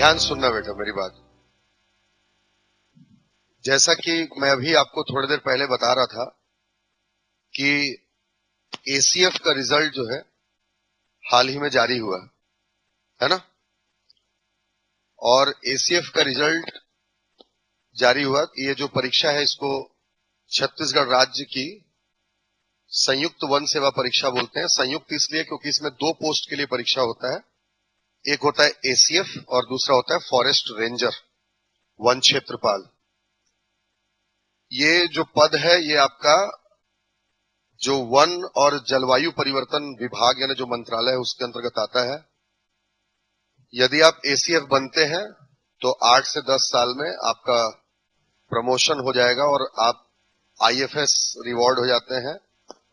ध्यान सुनना बेटा मेरी बात। जैसा कि मैं अभी आपको थोड़ी देर पहले बता रहा था कि एसीएफ का रिजल्ट जो है हाल ही में जारी हुआ है ना, और एसीएफ का रिजल्ट जारी हुआ। ये जो परीक्षा है इसको छत्तीसगढ़ राज्य की संयुक्त वन सेवा परीक्षा बोलते हैं। संयुक्त इसलिए क्योंकि इसमें 2 पोस्ट के लिए परीक्षा होता है, एक होता है एसीएफ और दूसरा होता है फॉरेस्ट रेंजर, वन क्षेत्रपाल। ये जो पद है ये आपका जो वन और जलवायु परिवर्तन विभाग यानी जो मंत्रालय है उसके अंतर्गत आता है। यदि आप एसीएफ बनते हैं तो 8 से 10 साल में आपका प्रमोशन हो जाएगा और आप आईएफएस रिवॉर्ड हो जाते हैं।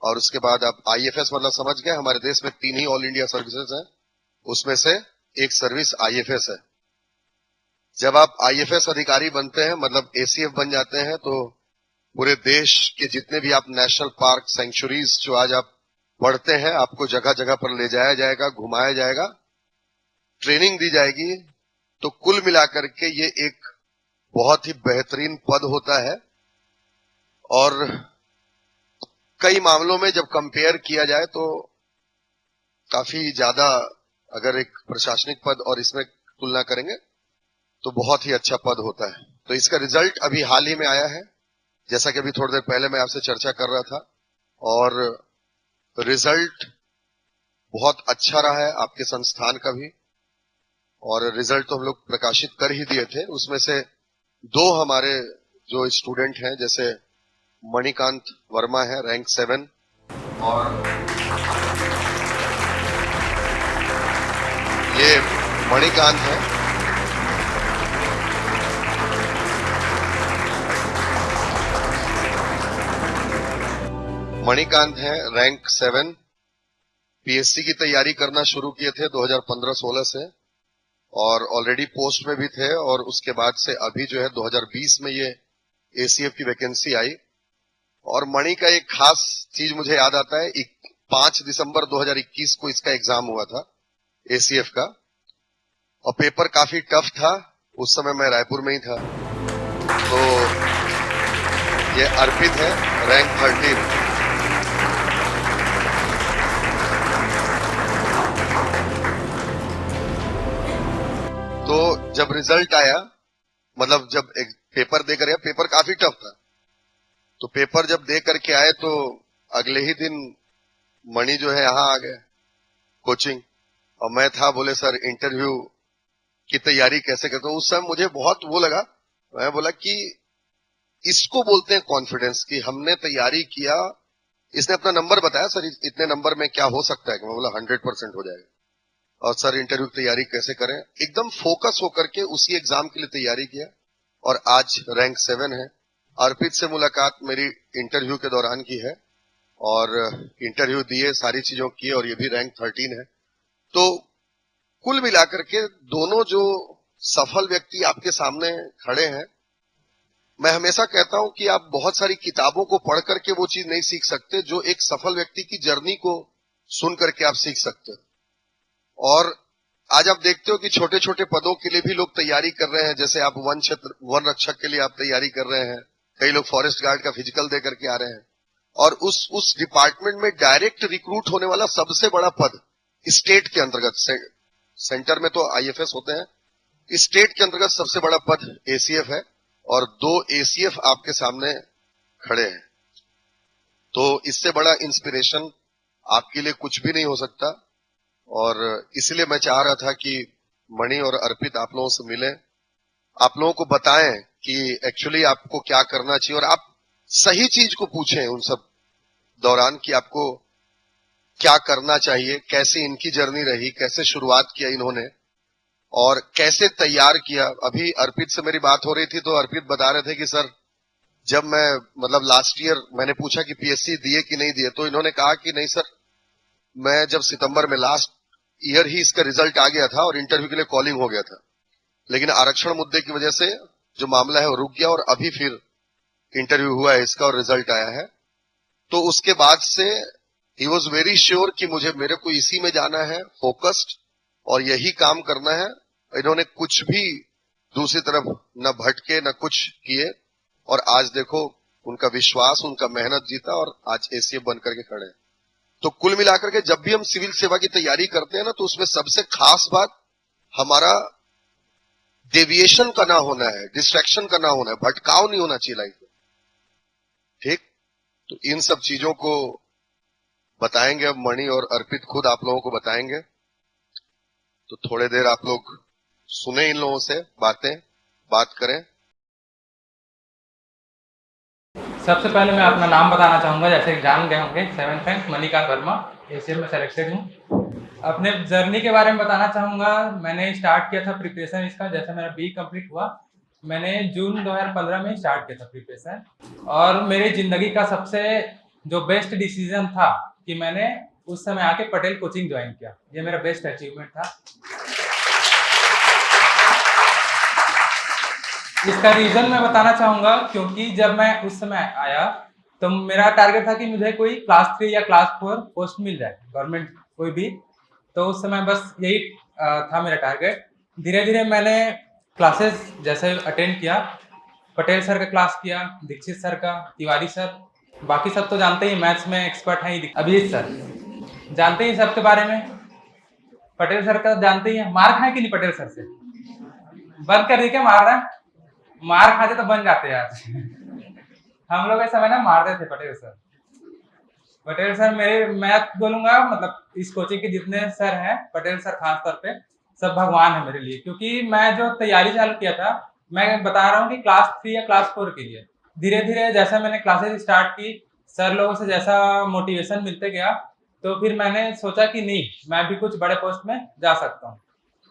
और उसके बाद आप आईएफएस मतलब समझ गए, हमारे देश में 3 ही ऑल इंडिया सर्विसेज हैं, उसमें से एक सर्विस आईएफएस है। जब आप आईएफएस अधिकारी बनते हैं मतलब एसीएफ बन जाते हैं तो पूरे देश के जितने भी आप नेशनल पार्क सेंचुरीज जो आज आप पढ़ते हैं, आपको जगह जगह पर ले जाया जाएगा, घुमाया जाएगा, ट्रेनिंग दी जाएगी। तो कुल मिलाकर के ये एक बहुत ही बेहतरीन पद होता है। और कई मामलों में जब कंपेयर किया जाए तो काफी ज्यादा, अगर एक प्रशासनिक पद और इसमें तुलना करेंगे तो बहुत ही अच्छा पद होता है। तो इसका रिजल्ट अभी हाल ही में आया है, जैसा कि अभी थोड़ी देर पहले मैं आपसे चर्चा कर रहा था, और रिजल्ट बहुत अच्छा रहा है आपके संस्थान का भी। और रिजल्ट तो हम लोग प्रकाशित कर ही दिए थे। उसमें से 2 हमारे जो स्टूडेंट हैं, जैसे मणिकांत वर्मा है रैंक 7, और ये मणिकांत है, मणिकांत है रैंक 7। पीएससी की तैयारी करना शुरू किए थे 2015-16 से, और ऑलरेडी पोस्ट में भी थे। और उसके बाद से अभी जो है 2020 में ये एसीएफ की वैकेंसी आई। और मणि का एक खास चीज मुझे याद आता है, 5 दिसंबर 2021 को इसका एग्जाम हुआ था एसीएफ का, और पेपर काफी टफ था। उस समय मैं रायपुर में ही था। तो ये अर्पित है रैंक 13। तो जब रिजल्ट आया, मतलब जब एक पेपर देकर आया, पेपर काफी टफ था, तो पेपर जब दे करके आए तो अगले ही दिन मणि जो है यहाँ आ गया कोचिंग, और मैं था, बोले सर इंटरव्यू की तैयारी कैसे करते हो। उस समय मुझे बहुत वो लगा, मैं बोला कि इसको बोलते हैं कॉन्फिडेंस, कि हमने तैयारी किया। इसने अपना नंबर बताया, सर इतने नंबर में क्या हो सकता है, कि मैं बोला 100% हो जाएगा। और सर इंटरव्यू की तैयारी कैसे करें, एकदम फोकस होकर के उसी एग्जाम के लिए तैयारी किया, और आज रैंक 7 है। अर्पित से मुलाकात मेरी इंटरव्यू के दौरान की है, और इंटरव्यू दिए, सारी चीजों की, और ये भी रैंक 13 है। तो कुल मिलाकर के दोनों जो सफल व्यक्ति आपके सामने खड़े हैं, मैं हमेशा कहता हूं कि आप बहुत सारी किताबों को पढ़ करके वो चीज नहीं सीख सकते जो एक सफल व्यक्ति की जर्नी को सुन करके आप सीख सकते हो। और आज आप देखते हो कि छोटे छोटे पदों के लिए भी लोग तैयारी कर रहे हैं। जैसे आप वन रक्षक के लिए आप तैयारी कर रहे हैं, कई लोग फॉरेस्ट गार्ड का फिजिकल दे करके आ रहे हैं, और उस डिपार्टमेंट में डायरेक्ट रिक्रूट होने वाला सबसे बड़ा पद स्टेट के अंतर्गत, सेंटर में तो आईएफएस होते हैं, स्टेट के अंतर्गत सबसे बड़ा पद एसीएफ है, और 2 एसीएफ आपके सामने खड़े हैं। तो इससे बड़ा इंस्पिरेशन आपके लिए कुछ भी नहीं हो सकता। और इसलिए मैं चाह रहा था कि मणि और अर्पित आप लोगों से मिले, आप लोगों को बताएं कि एक्चुअली आपको क्या करना चाहिए, और आप सही चीज को पूछें उन सब दौरान कि आपको क्या करना चाहिए, कैसे इनकी जर्नी रही, कैसे शुरुआत किया इन्होंने, और कैसे तैयार किया। अभी अर्पित से मेरी बात हो रही थी तो अर्पित बता रहे थे कि सर जब मैं मतलब लास्ट ईयर मैंने पूछा कि पीएससी दिए कि नहीं दिए, तो इन्होंने कहा कि नहीं सर, मैं जब सितंबर में लास्ट ईयर ही इसका रिजल्ट आ गया था और इंटरव्यू के लिए कॉलिंग हो गया था, लेकिन आरक्षण मुद्दे की वजह से जो मामला है वो रुक गया, और अभी फिर इंटरव्यू हुआ है इसका और रिजल्ट आया है। तो उसके बाद से ही वॉज वेरी श्योर कि मेरे को इसी में जाना है, फोकस्ड, और यही काम करना है। इन्होंने कुछ भी दूसरी तरफ न भटके न कुछ किए, और आज देखो उनका विश्वास, उनका मेहनत जीता और आज एसीएफ बन करके खड़े हैं। तो कुल मिलाकर के जब भी हम सिविल सेवा की तैयारी करते हैं ना, तो उसमें सबसे खास बात हमारा डेविएशन का ना होना है, डिस्ट्रैक्शन का ना होना है, भटकाव नहीं होना चाहिए लाइफ में। ठीक, तो इन सब चीजों को बताएंगे अब मणि और अर्पित खुद आप लोगों को बताएंगे। तो थोड़े देर आप लोग सुने इन लोगों से बात करें। सबसे पहले मैं अपना नाम बताना चाहूँगा, जैसे कि जान गए होंगे, 7th rank Manikant Verma, ACF में सेलेक्टेड हूँ। अपने जर्नी के बारे में बताना चाहूँगा। मैंने स्टार्ट किया था प्रिपरेशन इसका, जैसे मेरा बी कंप्लीट हुआ, मैंने जून 2015 में स्टार्ट किया था प्रिपरेशन। और मेरी ज़िंदगी का सबसे जो बेस्ट डिसीजन था कि मैंने उस समय आके पटेल कोचिंग ज्वाइन किया, ये मेरा बेस्ट अचीवमेंट था। इसका रीजन मैं बताना चाहूंगा, क्योंकि जब मैं उस समय आया तो मेरा टारगेट था कि मुझे कोई क्लास 3 या क्लास 4 पोस्ट मिल जाए, गवर्नमेंट कोई भी। तो उस समय बस यही था मेरा टारगेट। धीरे धीरे मैंने क्लासेस जैसे अटेंड किया, पटेल सर का क्लास किया, दीक्षित सर का, तिवारी सर, बाकी सब तो जानते ही, मैथ्स में एक्सपर्ट हैं, अभिजीत सर जानते ही सबके बारे में। पटेल सर का जानते ही हैं, मार खाए कि नहीं पटेल सर से? बंद कर दी क्या मार रहा है? मार खाते तो बन जाते यार। हम लोग इस समय ना मारते थे पटेल सर। पटेल सर मेरे, मैं बोलूंगा मतलब इस कोचिंग के जितने सर हैं, पटेल सर खास तौर पे सब भगवान है मेरे लिए। क्योंकि मैं जो तैयारी चालू किया था, मैं बता रहा हूँ कि क्लास 3 या क्लास 4 के लिए, धीरे धीरे जैसा मैंने क्लासेस स्टार्ट की, सर लोगों से जैसा मोटिवेशन मिलते गया, तो फिर मैंने सोचा कि नहीं, मैं भी कुछ बड़े पोस्ट में जा सकता हूँ।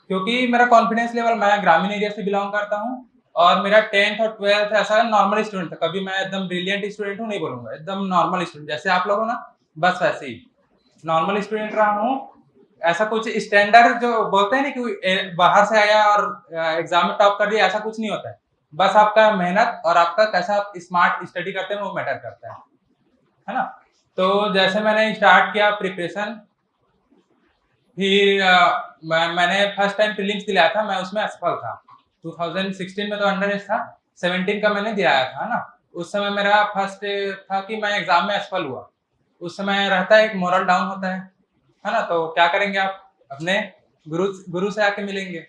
क्योंकि मेरा कॉन्फिडेंस लेवल, मैं ग्रामीण एरिया से बिलोंग करता हूँ और मेरा 10th और 12th ऐसा नॉर्मल स्टूडेंट था। कभी मैं एकदम ब्रिलियंट स्टूडेंट हूँ नहीं बोलूंगा, एकदम नॉर्मल स्टूडेंट जैसे आप लोग हो ना, बस वैसे ही नॉर्मल स्टूडेंट रहा हूँ। ऐसा कुछ स्टैंडर्ड जो बोलते हैं ना कि बाहर से आया और एग्जाम में टॉप कर दिया, ऐसा कुछ नहीं होता है। बस आपका मेहनत और आपका कैसा आप स्मार्ट स्टडी करते हैं वो मैटर करता है ना। तो जैसे मैंने स्टार्ट किया प्रिपरेशन, फिर मैंने फर्स्ट टाइम प्रीलिम्स दिलाया था, मैं उसमें असफल था। 2016 में तो अंडर एज था, 17 का मैंने दिलाया था ना। उस समय मेरा फर्स्ट था कि मैं एग्जाम में असफल हुआ। उस समय रहता है, एक मोरल डाउन होता है ना। तो क्या करेंगे आप, अपने गुरु गुरु से आके मिलेंगे।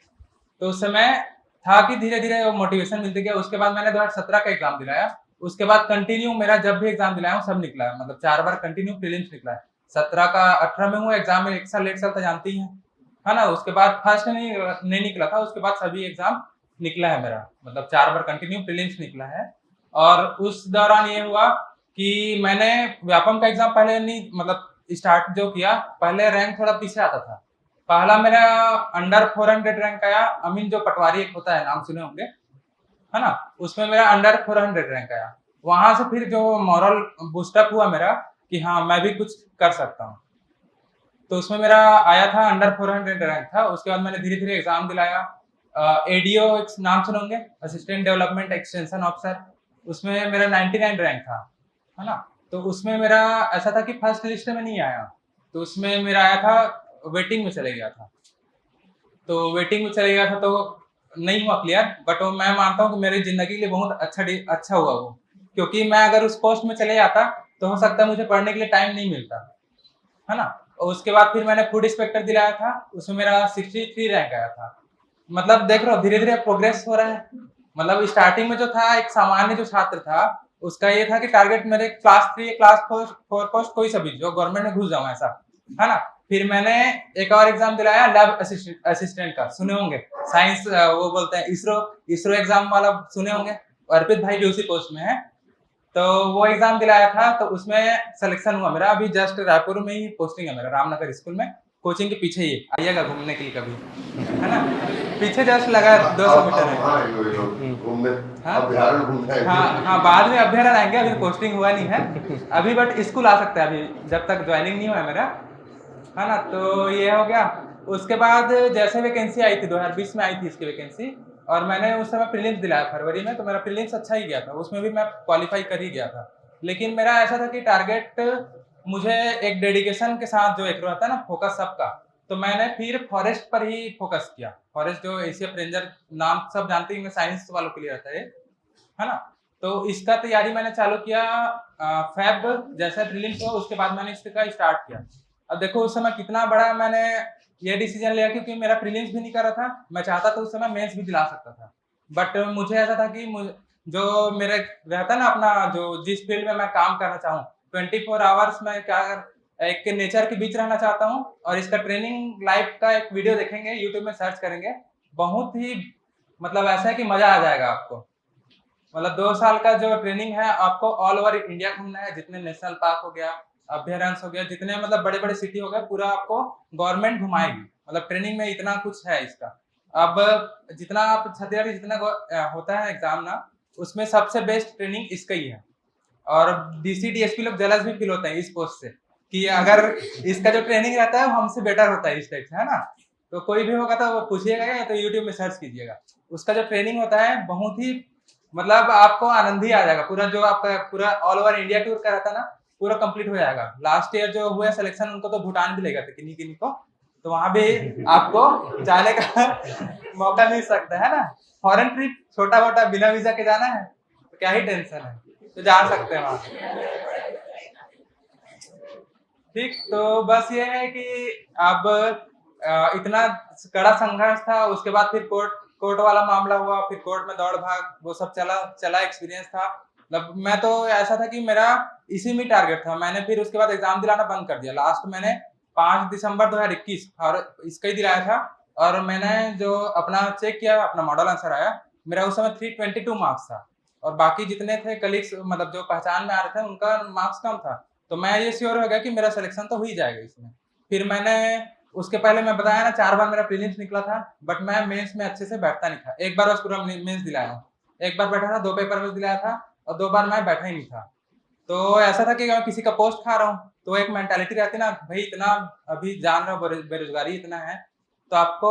तो उस समय था कि धीरे धीरे वो मोटिवेशन मिलती गया। उसके बाद मैंने 2017 का एग्जाम दिलाया। उसके बाद कंटिन्यू मेरा जब भी एग्जाम दिलाया हूँ सब निकला है, मतलब 4 बार कंटिन्यू प्रीलिम्स निकला है। 17 का 18 में हुआ एग्जाम में, 1 साल 1 साल तो जानती है ना। उसके बाद फर्स्ट नहीं निकला था, उसके बाद सभी एग्जाम निकला है मेरा, मतलब 4 बार कंटिन्यू प्रीलिम्स निकला है। और उस दौरान ये हुआ कि मैंने व्यापम का एग्जाम पहले नहीं, मतलब स्टार्ट जो किया, पहले रैंक थोड़ा पीछे आता था। पहला मेरा अंडर 400 रैंक आया। अमीन जो पटवारी एक होता है, नाम सुने होंगे, है ना, उसमें मेरा अंडर 400 रैंक आया। वहां से फिर जो मॉरल बूस्टअप हुआ मेरा कि हाँ मैं भी कुछ कर सकता हूँ, तो उसमें मेरा आया था अंडर 400 रैंक था। उसके बाद मैंने धीरे धीरे एग्जाम दिलाया। एडीओ नाम सुनोगे, असिस्टेंट डेवलपमेंट एक्सटेंशन ऑफिसर, उसमें मेरा 99 रैंक था, है ना। तो उसमें मेरा ऐसा था कि फर्स्ट लिस्ट में नहीं आया, तो उसमें मेरा आया था, वेटिंग में चले गया था। तो वेटिंग में चले गया था तो नहीं हुआ क्लियर, बट वो मैं मानता हूँ कि मेरी जिंदगी के लिए बहुत अच्छा हुआ वो। क्योंकि मैं अगर उस पोस्ट में चले जाता तो हो सकता है मुझे पढ़ने के लिए टाइम नहीं मिलता, है ना। और उसके बाद फिर मैंने फूड इंस्पेक्टर दिलाया था, उसमें मेरा 63 रैंक आया था। मतलब देख रहे हो धीरे धीरे प्रोग्रेस हो रहा है। मतलब स्टार्टिंग में जो था, एक सामान्य जो छात्र था, उसका ये था कि टारगेट मेरे क्लास 3 क्लास 4 पोस्ट कोई सभी जो गवर्नमेंट में घुस जाऊं ऐसा, है ना। फिर मैंने एक और एग्जाम दिलाया, लैब असिस्टेंट का, सुने होंगे, साइंस, वो बोलते हैं इसरो, इसरो एग्जाम वाला सुने होंगे। अर्पित भाई भी उसी पोस्ट में है। तो वो एग्जाम दिलाया था, तो उसमें सिलेक्शन हुआ मेरा। अभी जस्ट रायपुर में ही पोस्टिंग है मेरा, रामनगर स्कूल में, कोचिंग के पीछे ही, आइएगा घूमने के लिए कभी, है ना। पीछे जस्ट लगा 200 मीटर है। घूमने, हाँ अभ्यारण्य घूमने आएंगे। हाँ हाँ, बाद में अभ्यारण्य आएंगे, अभी पोस्टिंग हुआ नहीं है अभी, बट स्कूल आ सकता है अभी, जब तक ज्वाइनिंग नहीं हुआ है मेरा, है ना। तो ये हो गया। उसके बाद जैसे वैकेंसी आई थी, 2020 में आई थी इसकी वैकेंसी, और मैंने उस समय प्रीलिम्स दिलाया फरवरी में, तो मेरा प्रीलिम्स अच्छा ही गया था, उसमें भी मैं क्वालिफाई कर ही गया था। लेकिन मेरा ऐसा था कि टारगेट मुझे एक डेडिकेशन के साथ, जो एक रहता है ना फोकस सबका, तो मैंने फिर फॉरेस्ट पर ही फोकस किया। फॉरेस्ट जो एशिया रेंजर नाम सब जानते हैं, साइंस वालों के लिए रहता है ना। तो इसका तैयारी मैंने चालू किया फेब जैसा प्रीलिम्स हुआ उसके बाद मैंने इसका स्टार्ट किया। अब देखो उस समय कितना बड़ा मैंने ये डिसीजन लिया, क्योंकि मेरा प्रीलिम्स भी नहीं कर रहा था, मैं चाहता था उस समय मेंस भी दिला सकता था। बट मुझे ऐसा था कि जो मेरे रहता ना अपना जो जिस फील्ड में मैं काम करना चाहूँ 24 आवर्स में क्या एक नेचर के बीच रहना चाहता हूँ। और इसका ट्रेनिंग लाइव का एक वीडियो देखेंगे, यूट्यूब में सर्च करेंगे, बहुत ही मतलब ऐसा है कि मजा आ जाएगा आपको। मतलब 2 साल का जो ट्रेनिंग है आपको ऑल ओवर इंडिया घूमना है, जितने नेशनल पार्क हो गया, अभ्यारण्य हो गया, जितने मतलब बड़े बड़े सिटी हो गए, पूरा आपको गवर्नमेंट घुमाएगी। मतलब ट्रेनिंग में इतना कुछ है इसका। अब जितना आप छत्तीसगढ़ जितना होता है एग्जाम ना, उसमें सबसे बेस्ट ट्रेनिंग इसका ही है। और डीसी डीएसपी लोग जलस भी फील होते हैं इस पोस्ट से कि अगर इसका जो ट्रेनिंग रहता है वो हमसे बेटर होता है इस टाइप से, है ना। तो कोई भी होगा तो वो पूछिएगा या तो यूट्यूब में सर्च कीजिएगा, उसका जो ट्रेनिंग होता है बहुत ही मतलब आपको आनंद ही आ जाएगा। पूरा जो आपका पूरा ऑल ओवर इंडिया टूर का रहता है ना, पूरा कंप्लीट हो जाएगा। लास्ट ईयर जो हुआ सिलेक्शन उनको तो भूटान भी ले गए थे किन्हीं किन्हीं को, तो वहां भी आपको जाने का मौका मिल सकता है ना। फॉरेन ट्रिप छोटा मोटा बिना वीजा के जाना है तो क्या ही टेंशन है, तो जा सकते हैं वहां। ठीक, तो बस ये है कि अब इतना कड़ा संघर्ष था, उसके बाद फिर कोर्ट वाला मामला हुआ, फिर कोर्ट में दौड़ भाग वो सब चला एक्सपीरियंस था। मतलब मैं तो ऐसा था कि मेरा इसी में टारगेट था। मैंने फिर उसके बाद एग्जाम दिलाना बंद कर दिया। लास्ट मैंने 5 दिसंबर 2021 और इसका ही दिलाया था। और मैंने जो अपना चेक किया, अपना मॉडल आंसर आया, मेरा उस समय 322 मार्क्स था। और बाकी जितने थे कलीग्स मतलब जो पहचान में आ रहे थे उनका मार्क्स कम था। तो मैं ये श्योर हो गया कि मेरा सिलेक्शन तो हो ही जाएगा इसमें। फिर मैंने उसके पहले मैं बताया ना 4 बार मेरा प्रीलिम्स निकला था, बट मैं मेंस में अच्छे से बैठता नहीं था। एक बार बस पूरा मेंस दिलाया हूँ, एक बार बैठा था, 2 पेपर में दिलाया था और 2 बार मैं बैठा ही नहीं था। तो ऐसा था कि मैं किसी का पोस्ट खा रहा हूँ तो एक मेंटालिटी रहती ना, भाई इतना अभी जान रहा हूँ बेरोजगारी इतना है तो आपको।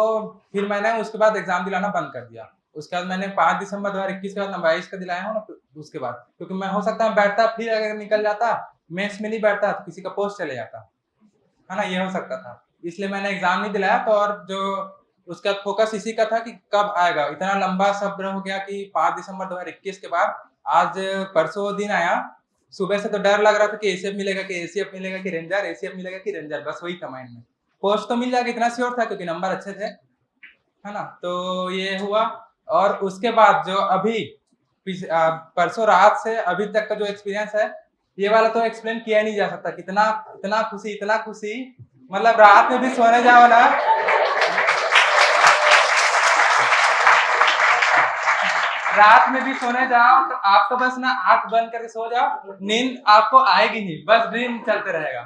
फिर मैंने उसके बाद एग्जाम दिलाना बंद कर दिया। उसके बाद मैंने 5 दिसंबर 2021 के बाद 22 का दिलाया हूँ ना, उसके बाद क्योंकि मैं हो सकता है बैठता फिर अगर निकल जाता मेंस में नहीं बैठता तो किसी का पोस्ट चले जाता, है ना, ये हो सकता था। इसलिए मैंने एग्जाम नहीं दिलाया। तो और जो उसका फोकस इसी का था कि कब आएगा। इतना लंबा सब्र हो गया कि 5 दिसंबर 2021 के बाद आज परसों दिन आया। सुबह से तो डर लग रहा था कि एसीएफ मिलेगा कि एसीएफ मिलेगा कि रेंजर, एसीएफ मिलेगा कि रेंजर, बस वही था माइंड में। पोस्ट तो मिल जाएगा इतना श्योर था क्योंकि नंबर अच्छे थे, है ना। तो ये हुआ। और उसके बाद जो अभी परसों रात से अभी तक का जो एक्सपीरियंस है, ये वाला तो एक्सप्लेन किया नहीं जा सकता। कितना इतना खुशी मतलब रात में भी सोने जाओ ना, रात में भी सोने जाओ तो आपको बस ना आंख बंद करके सो जाओ, नींद आपको आएगी नहीं, बस ड्रीम चलते रहेगा।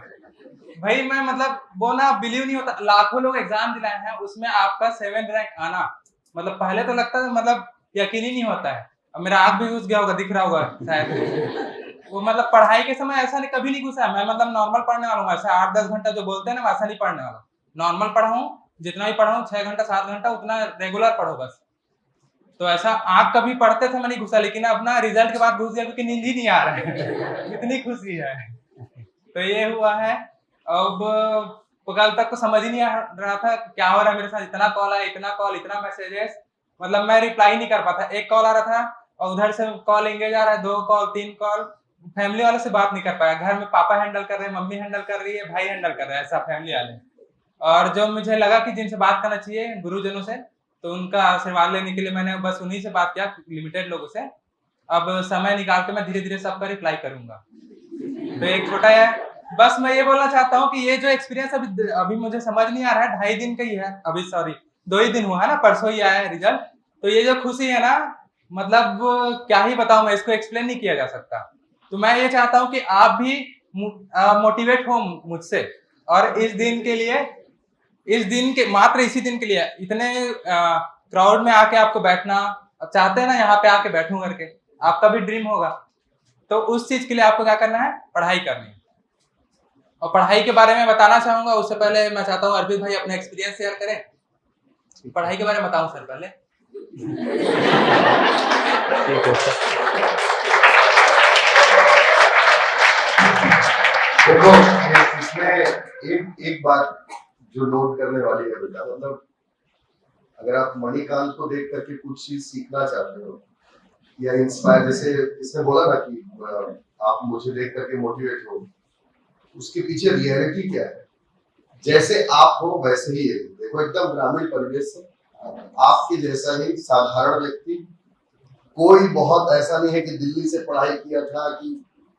भाई मैं मतलब वो ना बिलीव नहीं होता, लाखों लोग एग्जाम दिलाए हैं उसमें आपका 7 रैंक आना मतलब पहले तो लगता है मतलब यकीन ही नहीं होता है। अब मेरा आंख भी घुस गया होगा, दिख रहा होगा शायद। वो मतलब पढ़ाई के समय ऐसा नहीं कभी नहीं घुसा। मैं मतलब नॉर्मल पढ़ने वाला हूँ, ऐसा 8-10 घंटा जो बोलते हैं ना वैसा नहीं पढ़ने वाला। नॉर्मल पढ़ा हूँ, जितना भी पढ़ा हूँ 6 घंटा 7 घंटा उतना रेगुलर पढ़ो बस। तो ऐसा आंख कभी पढ़ते समय नहीं घुसा, लेकिन अपना रिजल्ट के बाद घुस गया क्योंकि नींद ही नहीं आ रहा है इतनी खुशी है। तो ये हुआ है। अब कल तक तो समझ ही नहीं आ रहा था क्या हो रहा है मेरे साथ। इतना कॉल आया, इतना कॉल, इतना मैसेजेस, मतलब मैं रिप्लाई नहीं कर पाता। एक कॉल आ रहा था और उधर से कॉल एंगेज आ रहा है, 2 कॉल 3 कॉल। फैमिली वालों से बात नहीं कर पाया। घर में पापा हैंडल कर रहे हैं, मम्मी हैंडल कर रही है, भाई हैंडल कर रहे हैं, ऐसा फैमिली वाले। और जो मुझे लगा कि जिनसे बात करना चाहिए गुरुजनों से, तो उनका आशीर्वाद लेने के लिए मैंने बस उन्हीं से बात किया, लिमिटेड लोगों से। अब समय निकाल के मैं धीरे धीरे सबका रिप्लाई करूंगा। तो एक छोटा है, बस मैं ये बोलना चाहता हूँ कि ये जो एक्सपीरियंस अभी मुझे समझ नहीं आ रहा है, 2.5 दिन का ही है अभी, सॉरी 2 ही दिन हुआ है ना, परसों ही आया है रिजल्ट। तो ये जो खुशी है ना, मतलब क्या ही बताऊं मैं, इसको एक्सप्लेन नहीं किया जा सकता। तो मैं ये चाहता हूँ कि आप भी मोटिवेट हो मुझसे, और इस दिन के लिए, इस दिन के मात्र इसी दिन के लिए इतने क्राउड में आके आपको बैठना चाहते हैं ना, यहाँ पे आके बैठूं करके, आपका भी ड्रीम होगा। तो उस चीज के लिए आपको क्या करना है, पढ़ाई करनी है। और पढ़ाई के बारे में बताना चाहूंगा, उससे पहले मैं चाहता हूँ अर्पित भाई अपने एक्सपीरियंस शेयर करें। पढ़ाई के बारे में बताऊं सर पहले। ठीक है सर। देखो इसमें एक बात जो नोट करने वाली है बेटा, मतलब अगर आप मणिकांत को देख करके कुछ चीज सीखना चाहते हो या इंस्पायर, जैसे इसने बोला ना कि आप मुझे देख करके मोटिवेट हो, उसके पीछे रियलिटी क्या है, जैसे आप हो वैसे ही है। देखो एकदम ग्रामीण परिवेश से आपके जैसा ही साधारण व्यक्ति, कोई बहुत ऐसा नहीं है कि दिल्ली से पढ़ाई किया था कि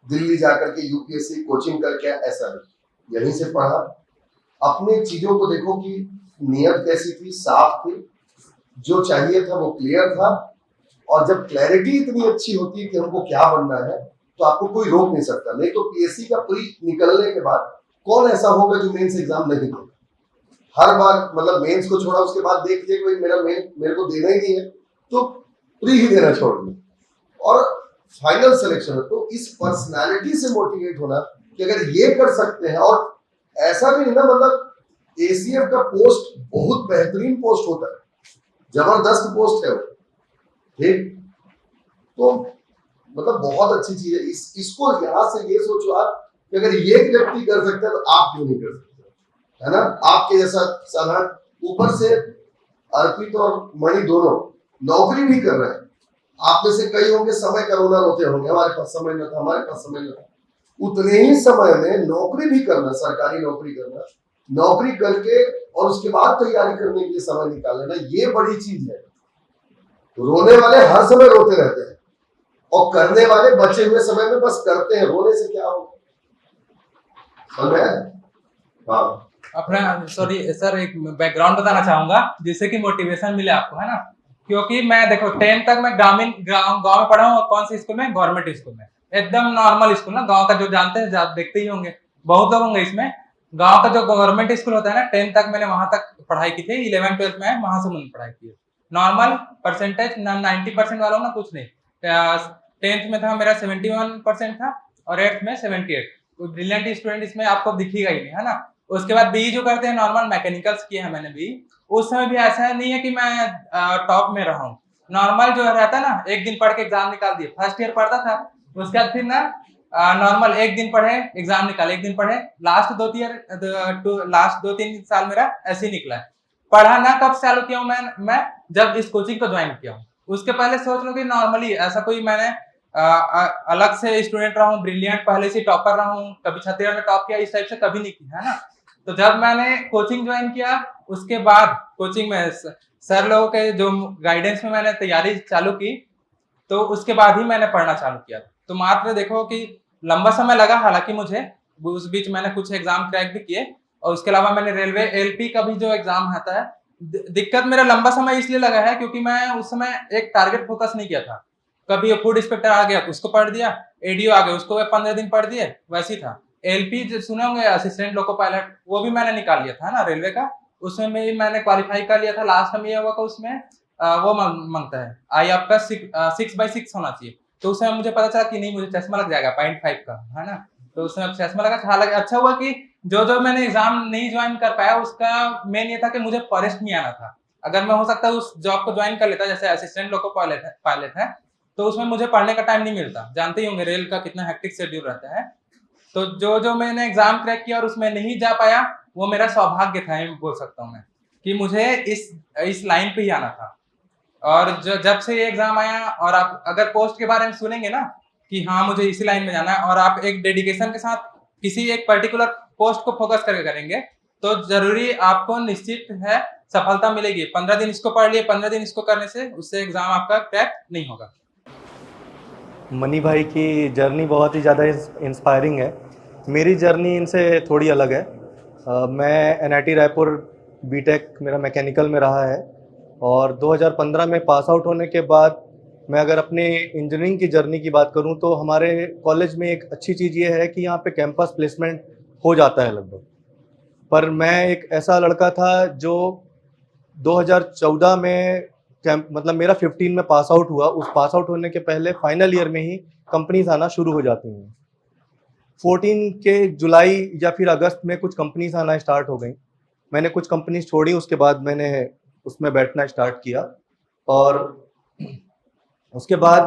दिल्ली जाकर के यूपीएससी कोचिंग करके, ऐसा नहीं, यहीं से पढ़ा। अपने चीजों को देखो कि नियत कैसी थी, साफ थी, जो चाहिए था वो क्लियर था। और जब क्लैरिटी इतनी अच्छी होती है कि हमको क्या बनना है, तो आपको कोई रोक नहीं सकता। नहीं तो पीएससी का प्री निकलने के बाद कौन ऐसा होगा जो मेंस एग्जाम नहीं देगा? हर बार, मतलब मेंस को छोड़ा उसके बाद देख लिया कोई मेरे को देना ही नहीं है, तो प्री ही देना छोड़ दिया और फाइनल सिलेक्शन। तो इस पर्सनालिटी से मोटिवेट होना कि अगर ये कर सकते हैं, और ऐसा भी नहीं ना, मतलब एसीएफ का पोस्ट बहुत बेहतरीन पोस्ट होता है, जबरदस्त पोस्ट है वो, ठीक। तो मतलब बहुत अच्छी चीज है। इसको यहां से ये सोचो आप कि अगर ये व्यक्ति कर सकता है तो आप क्यों नहीं कर सकते, है ना? आपके जैसा साधारण, ऊपर से अर्पित और मणि दोनों नौकरी भी कर रहे हैं। आप में से कई होंगे समय करोना रोते होंगे, हमारे पास समय न था, हमारे पास समय न था। उतने ही समय में नौकरी भी करना, सरकारी नौकरी करना, नौकरी करके और उसके बाद तैयारी करने के लिए समय निकाल लेना, ये बड़ी चीज है। रोने वाले हर समय रोते रहते हैं और करने वाले बचे हुए समय में बस करते हैं। रोने से क्या होगा? समझ में? हाँ, अपना सॉरी सर, एक बैकग्राउंड बताना चाहूंगा जिससे कि मोटिवेशन मिले आपको, है ना। क्योंकि मैं देखो 10th तक मैं ग्रामीण गांव में पढ़ा हूँ। कौन सी स्कूल में? गवर्नमेंट स्कूल में, एकदम नॉर्मल स्कूल ना, गांव का जो जानते हैं देखते ही होंगे, बहुत लोग होंगे इसमें। गांव का जो गवर्नमेंट स्कूल होता है ना, 10th तक मैंने वहां तक पढ़ाई की थी। 11th 12th में वहां से मैंने पढ़ाई की, नॉर्मल परसेंटेज 90% वालों ना, कुछ नहीं। 10th में था मेरा 71% था और 8th में 78। कोई ब्रिलियंट स्टूडेंट इसमें आपको दिखेगा ही नहीं, है ना। उसके बाद बी जो करते हैं नॉर्मल मैकेनिकल्स किए हैं मैंने भी। उस समय भी ऐसा नहीं है कि मैं टॉप में रहा हूँ। नॉर्मल जो रहता है ना, एक दिन पढ़ के एग्जाम निकाल दिए। फर्स्ट ईयर पढ़ता था, उसके बाद फिर ना नॉर्मल एक दिन पढ़े एग्जाम निकाले, एक दिन पढ़े। लास्ट 2-3 साल मेरा ऐसे ही निकला है। पढ़ा ना कब चालू किया हूँ मैं जब इस कोचिंग को ज्वाइन किया हूँ। उसके पहले सोच लो कि नॉर्मली ऐसा कोई मैंने अलग से स्टूडेंट रहा हूँ, ब्रिलियंट पहले से टॉपर रहा हूँ, कभी छत्तीसगढ़ में टॉप किया, इस टाइप से कभी नहीं किया, है ना। तो जब मैंने कोचिंग ज्वाइन किया, उसके बाद कोचिंग में सर लोगों के जो गाइडेंस में मैंने तैयारी चालू की, तो उसके बाद ही मैंने पढ़ना चालू किया। तो मात्र देखो कि लंबा समय लगा, हालांकि मुझे उस बीच मैंने कुछ एग्जाम क्रैक भी किए, और उसके अलावा मैंने रेलवे एलपी का भी जो एग्जाम आता है। दिक्कत मेरा लंबा समय इसलिए लगा है क्योंकि मैं उस समय एक टारगेट फोकस नहीं किया था। कभी फूड इंस्पेक्टर आ गया उसको पढ़ दिया, एडीओ आ गया उसको 15 दिन पढ़ दिए, वैसे ही था। एलपी जो सुने होंगे, असिस्टेंट लोको पायलट, वो भी मैंने निकाल लिया था ना रेलवे का। उसमें भी मैंने क्वालिफाई कर लिया था। लास्ट में ये हुआ कि उसमें वो मांगता है आई आपका 6/6 होना चाहिए। तो उस समय मुझे पता चला कि नहीं, मुझे चश्मा लग जाएगा 0.5 का, है ना। तो उसमें चश्मा लगा। हालांकि अच्छा हुआ कि जो मैंने एग्जाम नहीं ज्वाइन कर पाया, उसका मेन ये था कि मुझे फॉरेस्ट नहीं आना था। अगर मैं हो सकता है उस जॉब को ज्वाइन कर लेता, जैसे असिस्टेंट लोको पायलट है, तो उसमें मुझे पढ़ने का टाइम नहीं मिलता। जानते ही होंगे रेल का कितना हेक्टिक शेड्यूल रहता है। तो जो मैंने एग्जाम क्रैक किया और उसमें नहीं जा पाया, वो मेरा सौभाग्य था, ये बोल सकता हूँ मैं, कि मुझे इस लाइन पे ही आना था। और जब से ये एग्जाम आया, और आप अगर पोस्ट के बारे में सुनेंगे ना कि हाँ मुझे इसी लाइन में जाना है, और आप एक डेडिकेशन के साथ किसी एक पर्टिकुलर पोस्ट को फोकस करके करेंगे, तो जरूरी आपको निश्चित है सफलता मिलेगी। 15 दिन इसको पढ़ लिए, 15 दिन इसको करने से उससे एग्जाम आपका क्रैक नहीं होगा। मनी भाई की जर्नी बहुत ही ज़्यादा इंस्पायरिंग है। मेरी जर्नी इनसे थोड़ी अलग है। मैं एनआईटी रायपुर बीटेक मेरा मैकेनिकल में रहा है, और 2015 में पास आउट होने के बाद मैं अगर अपने इंजीनियरिंग की जर्नी की बात करूं, तो हमारे कॉलेज में एक अच्छी चीज़ ये है कि यहाँ पे कैंपस प्लेसमेंट हो जाता है लगभग। पर मैं एक ऐसा लड़का था जो 2014 में मतलब मेरा 15 में पास आउट हुआ। उस पास आउट होने के पहले फाइनल ईयर में ही कंपनीज आना शुरू हो जाती हैं। 14 के जुलाई या फिर अगस्त में कुछ कंपनीज आना स्टार्ट हो गई। मैंने कुछ कंपनीज छोड़ी, उसके बाद मैंने उसमें बैठना स्टार्ट किया, और उसके बाद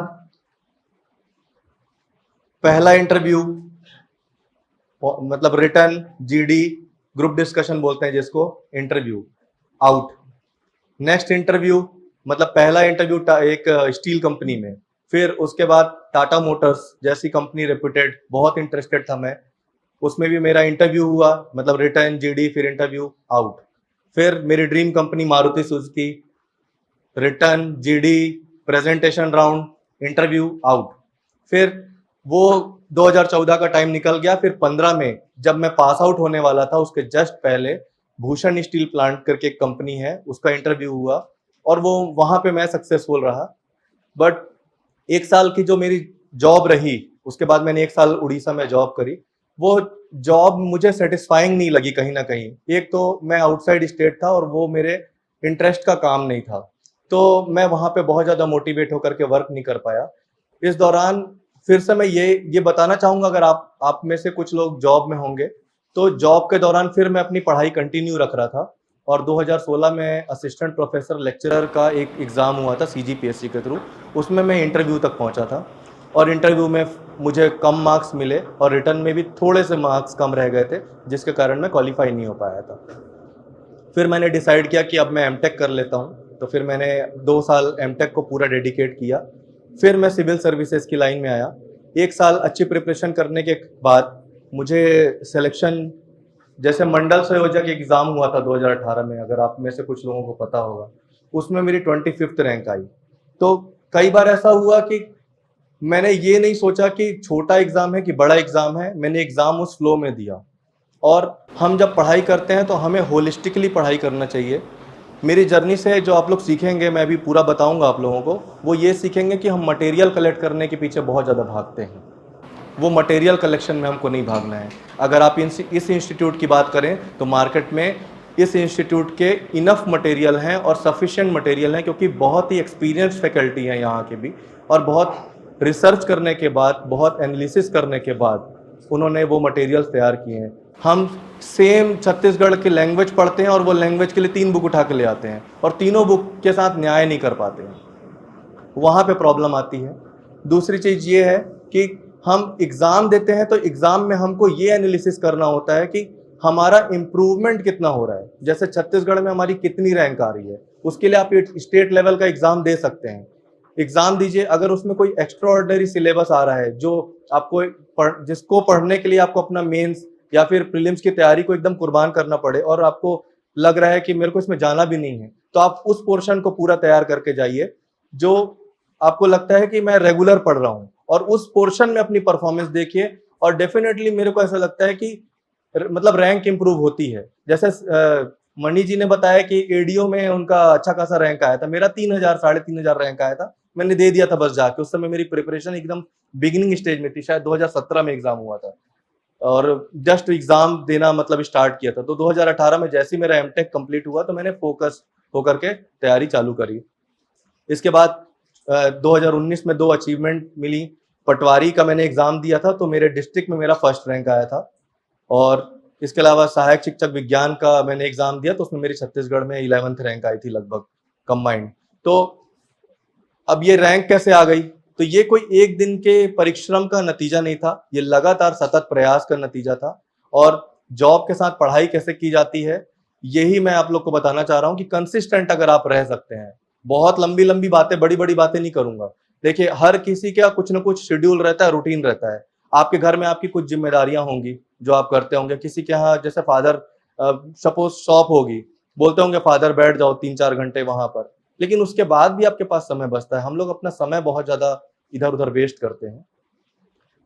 पहला इंटरव्यू मतलब रिटर्न जीडी ग्रुप डिस्कशन बोलते हैं जिसको, इंटरव्यू, आउट। नेक्स्ट इंटरव्यू, मतलब पहला इंटरव्यू एक स्टील कंपनी में, फिर उसके बाद टाटा मोटर्स जैसी कंपनी रेप्यूटेड, बहुत इंटरेस्टेड था मैं, उसमें भी मेरा इंटरव्यू हुआ, मतलब रिटर्न, जीडी, फिर इंटरव्यू, आउट। फिर मेरी dream company Maruti Suzuki, return, GD, presentation round, interview, out. फिर वो 2014 का टाइम निकल गया, फिर 15 में जब मैं पास आउट होने वाला था, उसके जस्ट पहले भूषण स्टील प्लांट करके एक कंपनी है, उसका इंटरव्यू हुआ और वो वहां पे मैं सक्सेसफुल रहा। बट एक साल की जो मेरी जॉब रही, उसके बाद मैंने एक साल उड़ीसा में जॉब करी, वो जॉब मुझे सेटिस्फाइंग नहीं लगी कहीं ना कहीं। एक तो मैं आउटसाइड स्टेट था और वो मेरे इंटरेस्ट का काम नहीं था, तो मैं वहां पे बहुत ज्यादा मोटिवेट होकर के वर्क नहीं कर पाया। इस दौरान फिर से मैं ये बताना चाहूंगा, अगर आप में से कुछ लोग जॉब में होंगे, तो जॉब के दौरान फिर मैं अपनी पढ़ाई कंटिन्यू रख रहा था और 2016 में असिस्टेंट प्रोफेसर लेक्चरर का एक एग्ज़ाम हुआ था सीजीपीएससी के थ्रू, उसमें मैं इंटरव्यू तक पहुंचा था और इंटरव्यू में मुझे कम मार्क्स मिले और रिटर्न में भी थोड़े से मार्क्स कम रह गए थे, जिसके कारण मैं क्वालिफाई नहीं हो पाया था। फिर मैंने डिसाइड किया कि अब मैं एमटेक कर लेता हूँ, तो फिर मैंने 2 साल एमटेक को पूरा डेडिकेट किया। फिर मैं सिविल सर्विसेज की लाइन में आया। 1 साल अच्छी प्रिपरेशन करने के बाद मुझे सिलेक्शन, जैसे मंडल संयोजक एग्ज़ाम हुआ था 2018 में, अगर आप में से कुछ लोगों को पता होगा, उसमें मेरी 25th रैंक आई। तो कई बार ऐसा हुआ कि मैंने ये नहीं सोचा कि छोटा एग्ज़ाम है कि बड़ा एग्ज़ाम है, मैंने एग्ज़ाम उस फ्लो में दिया। और हम जब पढ़ाई करते हैं तो हमें होलिस्टिकली पढ़ाई करना चाहिए। मेरी जर्नी से जो आप लोग सीखेंगे, मैं भी पूरा बताऊंगा आप लोगों को, वो ये सीखेंगे कि हम मटेरियल कलेक्ट करने के पीछे बहुत ज़्यादा भागते हैं, वो मटेरियल कलेक्शन में हमको नहीं भागना है। अगर आप इस इंस्टीट्यूट की बात करें तो मार्केट में इस इंस्टीट्यूट के इनफ मटेरियल हैं और सफिशिएंट मटेरियल हैं, क्योंकि बहुत ही एक्सपीरियंस फैकल्टी हैं यहाँ के भी, और बहुत रिसर्च करने के बाद, बहुत एनालिसिस करने के बाद उन्होंने वो मटेरियल्स तैयार किए हैं। हम सेम छत्तीसगढ़ की लैंग्वेज पढ़ते हैं और वो लैंग्वेज के लिए 3 बुक उठा के ले आते हैं और तीनों बुक के साथ न्याय नहीं कर पाते हैं, वहाँ पे प्रॉब्लम आती है। दूसरी चीज़ ये है कि हम एग्ज़ाम देते हैं तो एग्ज़ाम में हमको ये एनालिसिस करना होता है कि हमारा इम्प्रूवमेंट कितना हो रहा है। जैसे छत्तीसगढ़ में हमारी कितनी रैंक आ रही है, उसके लिए आप स्टेट लेवल का एग्ज़ाम दे सकते हैं। एग्ज़ाम दीजिए, अगर उसमें कोई एक्स्ट्रा ऑर्डिनरी सिलेबस आ रहा है जो आपको जिसको पढ़ने के लिए आपको अपना मेंस या फिर प्रीलिम्स की तैयारी को एकदम कुर्बान करना पड़े और आपको लग रहा है कि मेरे को इसमें जाना भी नहीं है, तो आप उस पोर्शन को पूरा तैयार करके जाइए जो आपको लगता है कि मैं रेगुलर पढ़ रहा हूँ, और उस पोर्शन में अपनी परफॉर्मेंस देखिए। और डेफिनेटली मेरे को ऐसा लगता है कि मतलब रैंक इंप्रूव होती है। जैसे मणि जी ने बताया कि एडीओ में उनका अच्छा खासा रैंक आया था, मेरा 3000 3,500 रैंक आया था, मैंने दे दिया था बस जाके। उस समय मेरी प्रिपरेशन एकदम बिगिनिंग स्टेज में थी, शायद 2017 में एग्जाम हुआ था और जस्ट एग्जाम देना मतलब स्टार्ट किया था। तो 2018 में जैसे ही मेरा एमटेक कंप्लीट हुआ तो मैंने फोकस होकर के तैयारी चालू करी। इसके बाद 2019 में 2 अचीवमेंट मिली। पटवारी का मैंने एग्जाम दिया था तो मेरे डिस्ट्रिक्ट में मेरा फर्स्ट रैंक आया था, और इसके अलावा सहायक शिक्षक विज्ञान का मैंने एग्जाम दिया तो उसमें मेरी छत्तीसगढ़ में 11th रैंक आई थी लगभग कंबाइंड। तो अब ये रैंक कैसे आ गई? तो ये कोई एक दिन के परिश्रम का नतीजा नहीं था, ये लगातार सतत प्रयास का नतीजा था। और जॉब के साथ पढ़ाई कैसे की जाती है, यही मैं आप लोग को बताना चाह रहा हूँ कि कंसिस्टेंट अगर आप रह सकते हैं। बहुत लंबी लंबी बातें, बड़ी बड़ी बातें नहीं करूंगा। देखिए, हर किसी का कुछ ना कुछ शेड्यूल रहता है, रूटीन रहता है। आपके घर में आपकी कुछ जिम्मेदारियां होंगी जो आप करते होंगे। किसी के यहाँ जैसे फादर, सपोज शॉप होगी, बोलते होंगे फादर बैठ जाओ 3-4 घंटे वहां पर, लेकिन उसके बाद भी आपके पास समय बचता है। हम लोग अपना समय बहुत ज्यादा इधर उधर वेस्ट करते हैं।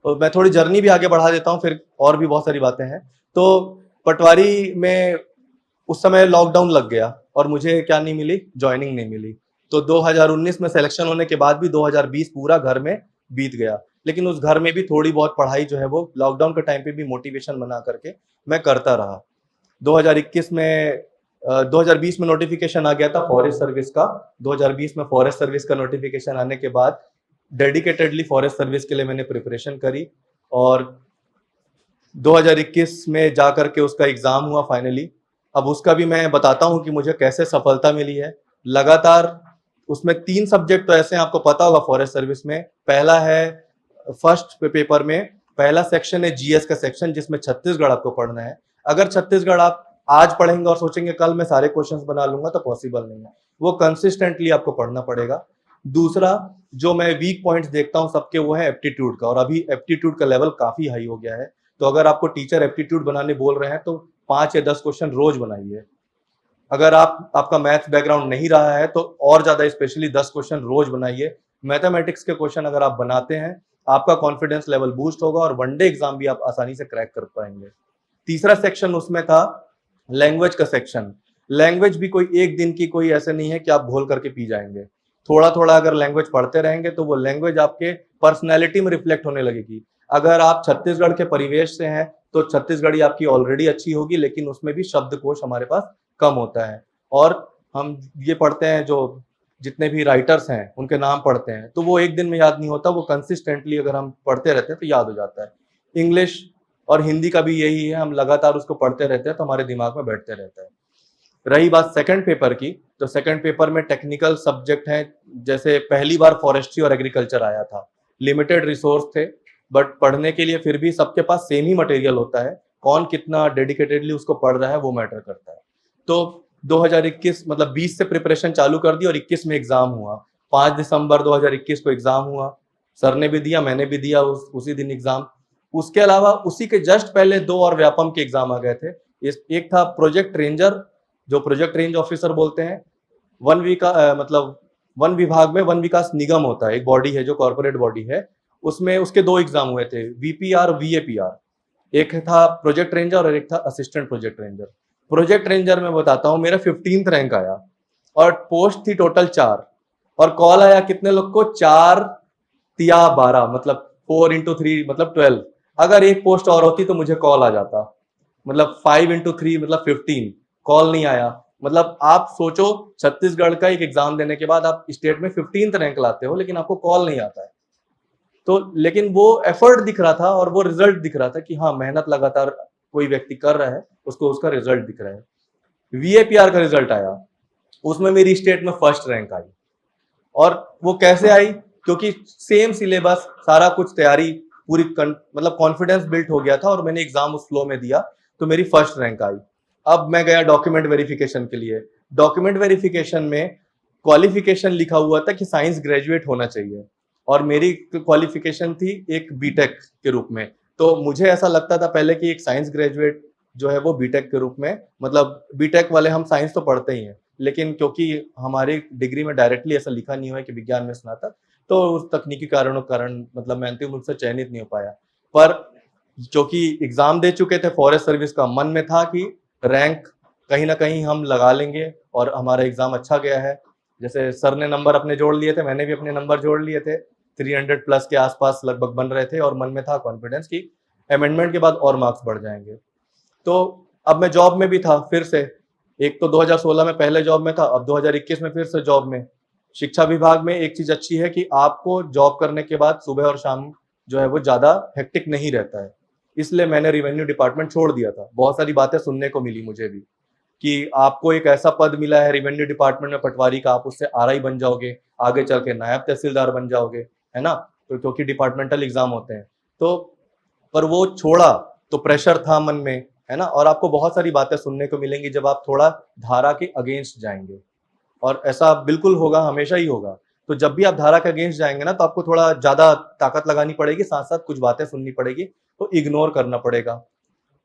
तो मैं थोड़ी जर्नी भी आगे बढ़ा देता हूँ, फिर और भी बहुत सारी बातें हैं। तो पटवारी में उस समय लॉकडाउन लग गया और मुझे क्या नहीं मिली, ज्वाइनिंग नहीं मिली। तो 2019 में सिलेक्शन होने के बाद भी 2020 पूरा घर में बीत गया। लेकिन उस घर में भी थोड़ी बहुत पढ़ाई जो है वो लॉकडाउन के टाइम पे भी मोटिवेशन बना करके मैं करता रहा। 2021 में 2020 में नोटिफिकेशन आ गया था फॉरेस्ट सर्विस का। 2020 में फॉरेस्ट सर्विस का नोटिफिकेशन आने के बाद डेडिकेटेडली फॉरेस्ट सर्विस के लिए मैंने प्रिपरेशन करी और 2021 में जा करके उसका एग्जाम हुआ फाइनली। अब उसका भी मैं बताता हूँ कि मुझे कैसे सफलता मिली है। लगातार उसमें 3 सब्जेक्ट तो ऐसे हैं, आपको पता होगा फॉरेस्ट सर्विस में। पहला है, फर्स्ट पेपर में पहला सेक्शन है जीएस का सेक्शन, जिसमें छत्तीसगढ़ आपको पढ़ना है। अगर छत्तीसगढ़ आप आज पढ़ेंगे और सोचेंगे कल मैं सारे क्वेश्चंस बना लूंगा तो पॉसिबल नहीं है, वो कंसिस्टेंटली आपको पढ़ना पड़ेगा। दूसरा जो मैं वीक पॉइंट्स देखता हूँ सबके वो है एप्टीट्यूड का, और अभी एप्टीट्यूड का लेवल काफी हाई हो गया है। तो अगर आपको टीचर एप्टीट्यूड बनाने बोल रहे हैं तो 5 या 10 क्वेश्चन रोज बनाइए। अगर आपका मैथ्स बैकग्राउंड नहीं रहा है तो और ज्यादा स्पेशली 10 क्वेश्चन रोज बनाइए। मैथमेटिक्स के क्वेश्चन अगर आप बनाते हैं आपका कॉन्फिडेंस लेवल बूस्ट होगा और वनडे एग्जाम भी आप आसानी से क्रैक कर पाएंगे। तीसरा सेक्शन उसमें था लैंग्वेज का सेक्शन। लैंग्वेज भी कोई एक दिन की कोई ऐसे नहीं है कि आप घोल करके पी जाएंगे। थोड़ा थोड़ा अगर लैंग्वेज पढ़ते रहेंगे तो वो लैंग्वेज आपके पर्सनैलिटी में रिफ्लेक्ट होने लगेगी। अगर आप छत्तीसगढ़ के परिवेश से हैं तो छत्तीसगढ़ी आपकी ऑलरेडी अच्छी होगी, लेकिन उसमें भी शब्दकोश हमारे पास कम होता है। और हम ये पढ़ते हैं जो जितने भी राइटर्स हैं उनके नाम पढ़ते हैं तो वो एक दिन में याद नहीं होता, वो कंसिस्टेंटली अगर हम पढ़ते रहते हैं तो याद हो जाता है। इंग्लिश और हिंदी का भी यही है, हम लगातार उसको पढ़ते रहते हैं तो हमारे दिमाग में बैठते रहता है। रही बात सेकंड पेपर की, तो सेकंड पेपर में टेक्निकल सब्जेक्ट हैं, जैसे पहली बार फॉरेस्ट्री और एग्रीकल्चर आया था। लिमिटेड रिसोर्स थे बट पढ़ने के लिए फिर भी सबके पास सेम ही मटेरियल होता है, कौन कितना डेडिकेटेडली उसको पढ़ रहा है वो मैटर करता है। तो 2021 मतलब 20 से प्रिपरेशन चालू कर दी और 21 में एग्जाम हुआ। 5 दिसंबर 2021 को एग्जाम हुआ, सर ने भी दिया मैंने भी दिया उसी दिन एग्जाम। उसके अलावा उसी के जस्ट पहले 2 और व्यापम के एग्जाम आ गए थे। एक था प्रोजेक्ट रेंजर, जो प्रोजेक्ट रेंज ऑफिसर बोलते हैं। मतलब वन विभाग में वन विकास निगम होता है, एक बॉडी है जो कॉर्पोरेट बॉडी है, उसमें उसके 2 एग्जाम हुए थे, वीपीआर वीएपीआर। एक था प्रोजेक्ट रेंजर और एक था assistant project ranger. Project ranger में बताता हूँ, मेरा 15th रैंक आया और पोस्ट थी टोटल 4 और कॉल आया कितने लोग को, 4 या 12 मतलब 4 into 3 मतलब 12। अगर एक पोस्ट और होती तो मुझे कॉल आ जाता, मतलब 5 into 3 मतलब 15। कॉल नहीं आया। मतलब आप सोचो छत्तीसगढ़ का एक एग्जाम देने के बाद आप स्टेट में 15th रैंक लाते हो लेकिन आपको कॉल नहीं आता है। तो लेकिन वो एफर्ट दिख रहा था और वो रिजल्ट दिख रहा था कि हाँ मेहनत लगातार कोई व्यक्ति कर रहा है, उसको उसका रिजल्ट दिख रहा है। वीएपीआर का रिजल्ट आया, उसमें मेरी स्टेट में फर्स्ट रैंक आई। और वो कैसे आई, क्योंकि सेम सिलेबस सारा कुछ तैयारी पूरी मतलब कॉन्फिडेंस बिल्ट हो गया था और मैंने एग्जाम उस फ्लो में दिया तो मेरी फर्स्ट रैंक आई। अब मैं गया डॉक्यूमेंट वेरिफिकेशन के लिए। डॉक्यूमेंट वेरिफिकेशन में क्वालिफिकेशन लिखा हुआ था कि साइंस ग्रेजुएट होना चाहिए और मेरी क्वालिफिकेशन थी एक बीटेक के रूप में। तो मुझे ऐसा लगता था पहले कि एक साइंस ग्रेजुएट जो है वो बीटेक के रूप में, मतलब बीटेक वाले हम साइंस तो पढ़ते ही हैं लेकिन क्योंकि हमारी डिग्री में डायरेक्टली ऐसा लिखा नहीं हुआ है कि विज्ञान में स्नातक, तो उस तकनीकी कारणों कारण मतलब मैं अंतिम रूप से चयनित नहीं हो पाया। पर क्योंकि एग्जाम दे चुके थे फॉरेस्ट सर्विस का, मन में था कि रैंक कहीं ना कहीं हम लगा लेंगे और हमारा एग्जाम अच्छा गया है। जैसे सर ने नंबर अपने जोड़ लिए थे, मैंने भी अपने नंबर जोड़ लिए थे, 300 प्लस के आसपास लगभग बन रहे थे और मन में था कॉन्फिडेंस कि अमेंडमेंट के बाद और मार्क्स बढ़ जाएंगे। तो अब मैं जॉब में भी था फिर से, एक तो 2016 में पहले जॉब में था, अब 2021 में फिर से जॉब में। शिक्षा विभाग में एक चीज अच्छी है कि आपको जॉब करने के बाद सुबह और शाम जो है वो ज्यादा हेक्टिक नहीं रहता है, इसलिए मैंने रेवेन्यू डिपार्टमेंट छोड़ दिया था। बहुत सारी बातें सुनने को मिली मुझे भी कि आपको एक ऐसा पद मिला है रेवेन्यू डिपार्टमेंट में पटवारी का, आप उससे आरआई बन जाओगे, आगे चल के नायब तहसीलदार बन जाओगे, है ना, तो क्योंकि डिपार्टमेंटल एग्जाम होते हैं। तो पर वो छोड़ा तो प्रेशर था मन में, है ना, और आपको बहुत सारी बातें सुनने को मिलेंगी जब आप थोड़ा धारा के अगेंस्ट जाएंगे, और ऐसा बिल्कुल होगा, हमेशा ही होगा। तो जब भी आप धारा के अगेंस्ट जाएंगे ना तो आपको थोड़ा ज्यादा ताकत लगानी पड़ेगी, साथ साथ कुछ बातें सुननी पड़ेगी, तो इग्नोर करना पड़ेगा।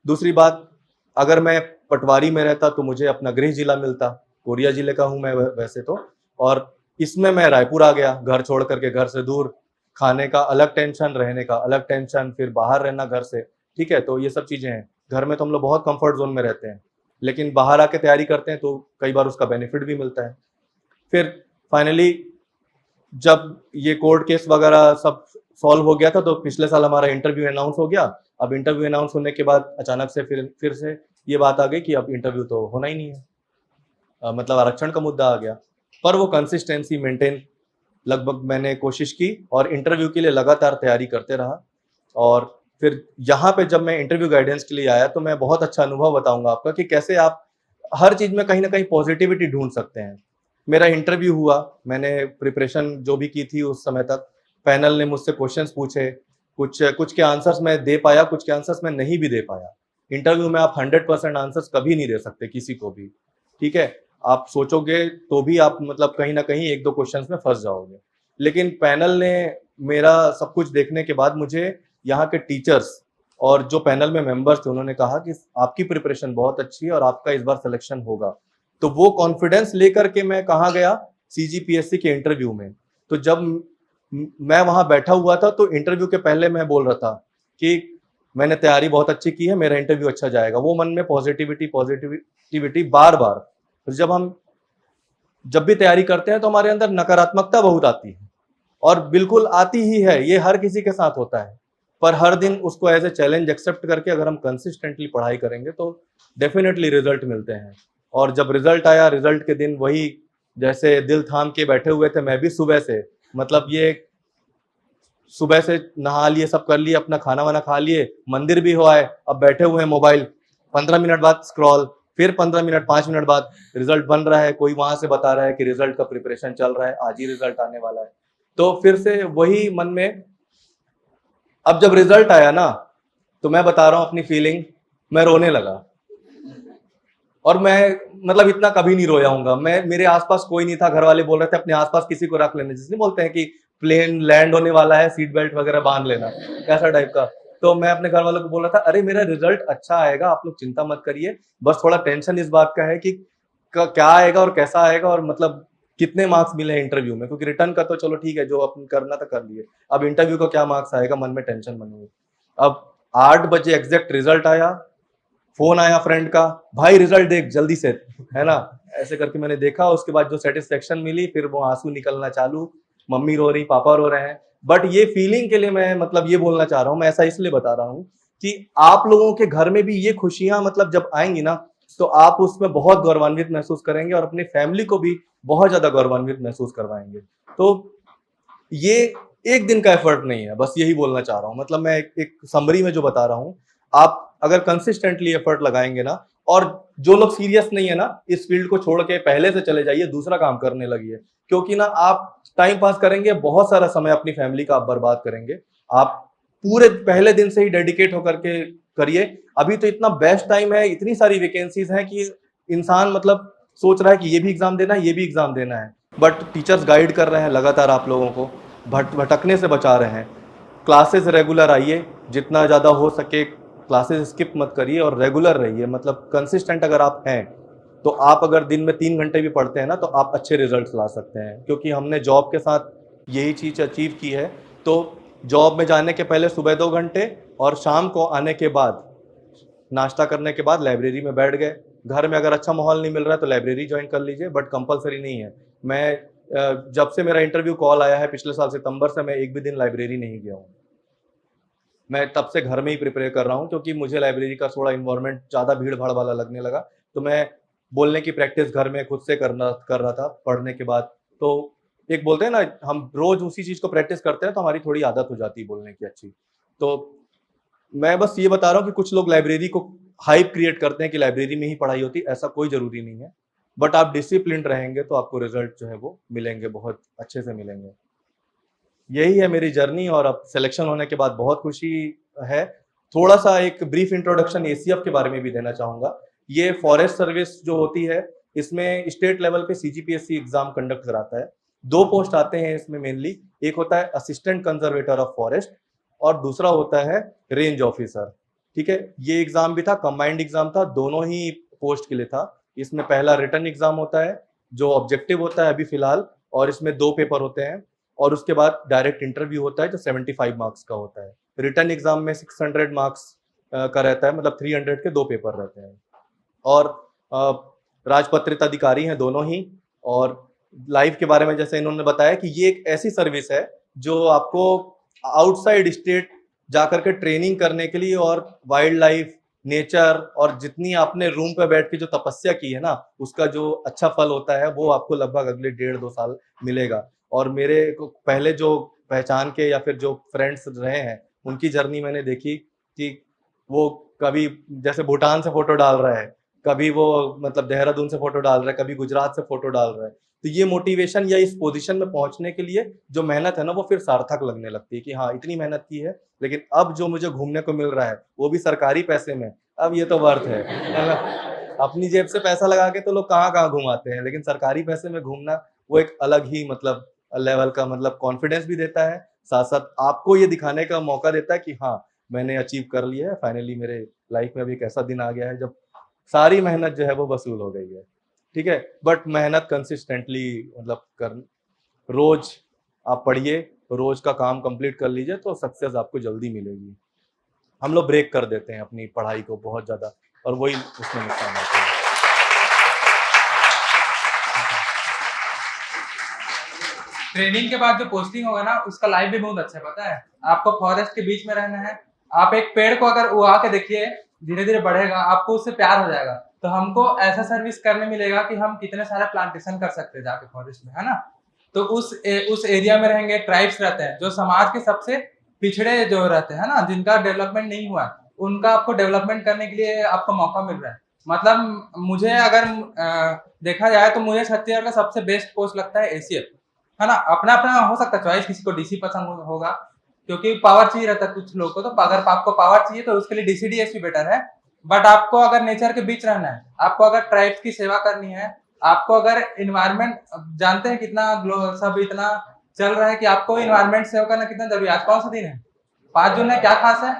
दूसरी बात, अगर मैं पटवारी में रहता तो मुझे अपना गृह जिला मिलता, कोरिया जिले का हूं मैं वैसे तो, और इसमें मैं रायपुर आ गया घर छोड़ करके, घर से दूर, खाने का अलग टेंशन, रहने का अलग टेंशन, फिर बाहर रहना घर से, ठीक है, तो ये सब चीजें हैं। घर में तो हम लोग बहुत कंफर्ट जोन में रहते हैं लेकिन बाहर आके तैयारी करते हैं तो कई बार उसका बेनिफिट भी मिलता है। फिर फाइनली जब ये कोर्ट केस वगैरह सब सॉल्व हो गया था तो पिछले साल हमारा इंटरव्यू अनाउंस हो गया। अब इंटरव्यू अनाउंस होने के बाद अचानक से फिर से ये बात आ गई कि अब इंटरव्यू तो होना ही नहीं है, मतलब आरक्षण का मुद्दा आ गया। पर वो कंसिस्टेंसी मेंटेन लगभग मैंने कोशिश की और इंटरव्यू के लिए लगातार तैयारी करते रहा। और फिर यहाँ पे जब मैं इंटरव्यू गाइडेंस के लिए आया तो मैं बहुत अच्छा अनुभव बताऊंगा आपका कि कैसे आप हर चीज में कहीं ना कहीं पॉजिटिविटी ढूंढ सकते हैं। मेरा इंटरव्यू हुआ, मैंने प्रिपरेशन जो भी की थी उस समय तक, पैनल ने मुझसे क्वेश्चंस पूछे, कुछ के आंसर्स मैं दे पाया, कुछ के आंसर्स मैं नहीं भी दे पाया, इंटरव्यू में आप 100% आंसर्स कभी नहीं दे सकते किसी को भी, ठीक है। आप सोचोगे तो भी आप मतलब कहीं ना कहीं एक दो क्वेश्चंस में फंस जाओगे। लेकिन पैनल ने मेरा सब कुछ देखने के बाद मुझे यहाँ के टीचर्स और जो पैनल में मेंबर्स थे उन्होंने कहा कि आपकी प्रिपरेशन बहुत अच्छी है और आपका इस बार सिलेक्शन होगा। तो वो कॉन्फिडेंस लेकर के मैं कहाँ गया, CGPSC के इंटरव्यू में। तो जब मैं वहां बैठा हुआ था तो इंटरव्यू के पहले मैं बोल रहा था कि मैंने तैयारी बहुत अच्छी की है, मेरा इंटरव्यू अच्छा जाएगा। वो मन में पॉजिटिविटी बार बार। तो जब भी तैयारी करते हैं तो हमारे अंदर नकारात्मकता बहुत आती है, और बिल्कुल आती ही है, ये हर किसी के साथ होता है। पर हर दिन उसको एज ए चैलेंज एक्सेप्ट करके अगर हम कंसिस्टेंटली पढ़ाई करेंगे तो डेफिनेटली रिजल्ट मिलते हैं। और जब रिजल्ट आया, रिजल्ट के दिन वही जैसे दिल थाम के बैठे हुए थे मैं भी सुबह से, मतलब ये सुबह से नहा लिए, सब कर लिए, अपना खाना वाना खा लिए, मंदिर भी हो आए, अब बैठे हुए हैं मोबाइल, 15 मिनट बाद स्क्रॉल, फिर 15 मिनट 5 मिनट बाद रिजल्ट बन रहा है, कोई वहां से बता रहा है कि रिजल्ट का प्रिपरेशन चल रहा है, आज ही रिजल्ट आने वाला है। तो फिर से वही मन में। अब जब रिजल्ट आया ना, तो मैं बता रहा हूं अपनी फीलिंग, मैं रोने लगा। और मैं मतलब इतना कभी नहीं रोया हूंगा मैं, मेरे आसपास कोई नहीं था, घर वाले बोल रहे थे अपने आसपास किसी को रख लेने, जिसने बोलते हैं कि प्लेन लैंड होने वाला है, सीट बेल्ट वगैरह बांध लेना, ऐसा टाइप का। तो मैं अपने घर वालों को बोल रहा था, अरे मेरा रिजल्ट अच्छा आएगा, आप लोग चिंता मत करिए, बस थोड़ा टेंशन इस बात का है कि क्या आएगा और कैसा आएगा, और मतलब कितने मार्क्स मिले हैं इंटरव्यू में, क्योंकि रिटर्न का तो चलो ठीक है, जो अपन करना था कर लिए, अब इंटरव्यू का क्या मार्क्स आएगा, मन में टेंशन बनी हुई। अब 8 बजे एग्जैक्ट रिजल्ट आया, फोन आया फ्रेंड का, भाई रिजल्ट देख जल्दी से, है ना, ऐसे करके मैंने देखा। उसके बाद जो सेटिस्फेक्शन मिली, फिर वो आंसू निकलना चालू, मम्मी रो रही, पापा रो रहे हैं। बट ये फीलिंग के लिए मैं मतलब ये बोलना चाह रहा हूँ, मैं ऐसा इसलिए बता रहा हूँ कि आप लोगों के घर में भी ये खुशियां मतलब जब आएंगी ना, तो आप उसमें बहुत गौरवान्वित महसूस करेंगे और अपनी फैमिली को भी बहुत ज्यादा गौरवान्वित महसूस करवाएंगे। तो ये एक दिन का एफर्ट नहीं है, बस यही बोलना चाह रहा हूँ। मतलब मैं एक समरी में जो बता रहा हूँ, आप अगर कंसिस्टेंटली एफर्ट लगाएंगे ना, और जो लोग सीरियस नहीं है ना, इस फील्ड को छोड़ के पहले से चले जाइए, दूसरा काम करने लगिए। क्योंकि ना आप टाइम पास करेंगे, बहुत सारा समय अपनी फैमिली का आप बर्बाद करेंगे। आप पूरे पहले दिन से ही डेडिकेट होकर के करिए। अभी तो इतना बेस्ट टाइम है, इतनी सारी वैकेंसीज हैं कि इंसान मतलब सोच रहा है कि ये भी एग्जाम देना है, ये भी एग्जाम देना है, बट टीचर्स गाइड कर रहे हैं लगातार, आप लोगों को भटकने से बचा रहे हैं। क्लासेस रेगुलर आइए, जितना ज़्यादा हो सके क्लासेस स्किप मत करिए और रेगुलर रहिए। मतलब कंसिस्टेंट अगर आप हैं तो आप अगर दिन में 3 घंटे भी पढ़ते हैं ना, तो आप अच्छे रिजल्ट्स ला सकते हैं। क्योंकि हमने जॉब के साथ यही चीज़ अचीव की है। तो जॉब में जाने के पहले सुबह 2 घंटे और शाम को आने के बाद, नाश्ता करने के बाद लाइब्रेरी में बैठ गए। घर में अगर अच्छा माहौल नहीं मिल रहा है तो लाइब्रेरी ज्वाइन कर लीजिए, बट कंपलसरी नहीं है। मैं जब से मेरा इंटरव्यू कॉल आया है पिछले साल सितंबर से, मैं एक भी दिन लाइब्रेरी नहीं गया हूँ। मैं तब से घर में ही प्रिपेयर कर रहा हूँ, क्योंकि मुझे लाइब्रेरी का थोड़ा इन्वायरमेंट ज़्यादा भीड़ भाड़ वाला लगने लगा। तो मैं बोलने की प्रैक्टिस घर में खुद से कर रहा था पढ़ने के बाद। तो एक बोलते हैं ना, हम रोज उसी चीज़ को प्रैक्टिस करते हैं तो हमारी थोड़ी आदत हो जाती है बोलने की अच्छी। तो मैं बस ये बता रहा हूँ कि कुछ लोग लाइब्रेरी को हाइप क्रिएट करते हैं कि लाइब्रेरी में ही पढ़ाई होती है, ऐसा कोई जरूरी नहीं है। बट आप डिसिप्लिन रहेंगे तो आपको रिजल्ट जो है वो मिलेंगे, बहुत अच्छे से मिलेंगे। यही है मेरी जर्नी, और अब सिलेक्शन होने के बाद बहुत खुशी है। थोड़ा सा एक ब्रीफ इंट्रोडक्शन एसीएफ के बारे में भी देना चाहूंगा। ये फॉरेस्ट सर्विस जो होती है, इसमें स्टेट लेवल पे सीजीपीएससी एग्जाम कंडक्ट कराता है। 2 पोस्ट आते हैं इसमें मेनली, एक होता है असिस्टेंट कंजर्वेटर ऑफ फॉरेस्ट और दूसरा होता है रेंज ऑफिसर। ठीक है, ये एग्जाम भी था, कंबाइंड एग्जाम था, दोनों ही पोस्ट के लिए था। इसमें पहला रिटन एग्जाम होता है जो ऑब्जेक्टिव होता है अभी फिलहाल, और इसमें 2 पेपर होते हैं, और उसके बाद डायरेक्ट इंटरव्यू होता है जो 75 मार्क्स का होता है। रिटन एग्जाम में 600 मार्क्स का रहता है, मतलब 300 के 2 पेपर रहते हैं। और राजपत्रित अधिकारी हैं दोनों ही। और लाइफ के बारे में जैसे इन्होंने बताया कि ये एक ऐसी सर्विस है जो आपको आउटसाइड स्टेट जाकर के ट्रेनिंग करने के लिए, और वाइल्ड लाइफ, नेचर, और जितनी आपने रूम पे बैठ के जो तपस्या की है ना, उसका जो अच्छा फल होता है वो आपको लगभग अगले 1.5-2 साल मिलेगा। और मेरे को पहले जो पहचान के या फिर जो फ्रेंड्स रहे हैं, उनकी जर्नी मैंने देखी कि वो कभी जैसे भूटान से फोटो डाल रहा है, कभी वो मतलब देहरादून से फोटो डाल रहा है, कभी गुजरात से फोटो डाल रहा है। तो ये मोटिवेशन या इस पोजीशन में पहुंचने के लिए जो मेहनत है ना, वो फिर सार्थक लगने लगती है कि हाँ इतनी मेहनत की है, लेकिन अब जो मुझे घूमने को मिल रहा है वो भी सरकारी पैसे में, अब ये तो वर्थ है मतलब अपनी जेब से पैसा लगा के तो लोग कहाँ कहाँ घुमाते हैं, लेकिन सरकारी पैसे में घूमना वो एक अलग ही मतलब लेवल का मतलब कॉन्फिडेंस भी देता है, साथ साथ आपको ये दिखाने का मौका देता है कि हाँ मैंने अचीव कर लिया है, फाइनली मेरे लाइफ में अभी एक ऐसा दिन आ गया है जब सारी मेहनत जो है वो वसूल हो गई है। ठीक है, बट मेहनत कंसिस्टेंटली मतलब कर, रोज आप पढ़िए, रोज का काम कंप्लीट कर लीजिए तो सक्सेस आपको जल्दी मिलेगी। हम लोग ब्रेक कर देते हैं अपनी पढ़ाई को बहुत ज्यादा और वही उसमें नुकसान होता है। ट्रेनिंग के बाद जो पोस्टिंग होगा ना उसका लाइफ भी बहुत अच्छा है, पता है। आपको फॉरेस्ट के बीच में रहना है, आप एक पेड़ को अगर उगा के देखिए, धीरे धीरे बढ़ेगा, आपको उससे प्यार हो जाएगा। तो हमको ऐसा सर्विस करने मिलेगा कि हम कितने सारे प्लांटेशन कर सकते हैं जाके फॉरेस्ट में, है ना। तो उस एरिया में रहेंगे, ट्राइब्स रहते हैं जो समाज के सबसे पिछड़े जो रहते हैं ना, जिनका डेवलपमेंट नहीं हुआ, उनका आपको डेवलपमेंट करने के लिए आपको मौका मिल रहा है। मतलब मुझे अगर देखा जाए तो मुझे छत्तीसगढ़ का सबसे बेस्ट पोस्ट लगता है एसीएफ, है ना। अपना अपना हो सकता है चॉइस, किसी को डीसी पसंद होगा क्योंकि पावर चाहिए रहता है कुछ लोगों को। तो अगर आपको पावर चाहिए तो उसके लिए डीसीडीएसपी बेटर है। बट आपको अगर नेचर के बीच रहना है, आपको अगर ट्राइब्स की सेवा करनी है, आपको अगर इन्वायरमेंट, जानते हैं कितना सब इतना चल रहा है कि आपको इन्वायरमेंट सेव करना कितना जरूरी है। आज कौन सा दिन है? 5 जून है। क्या खास है?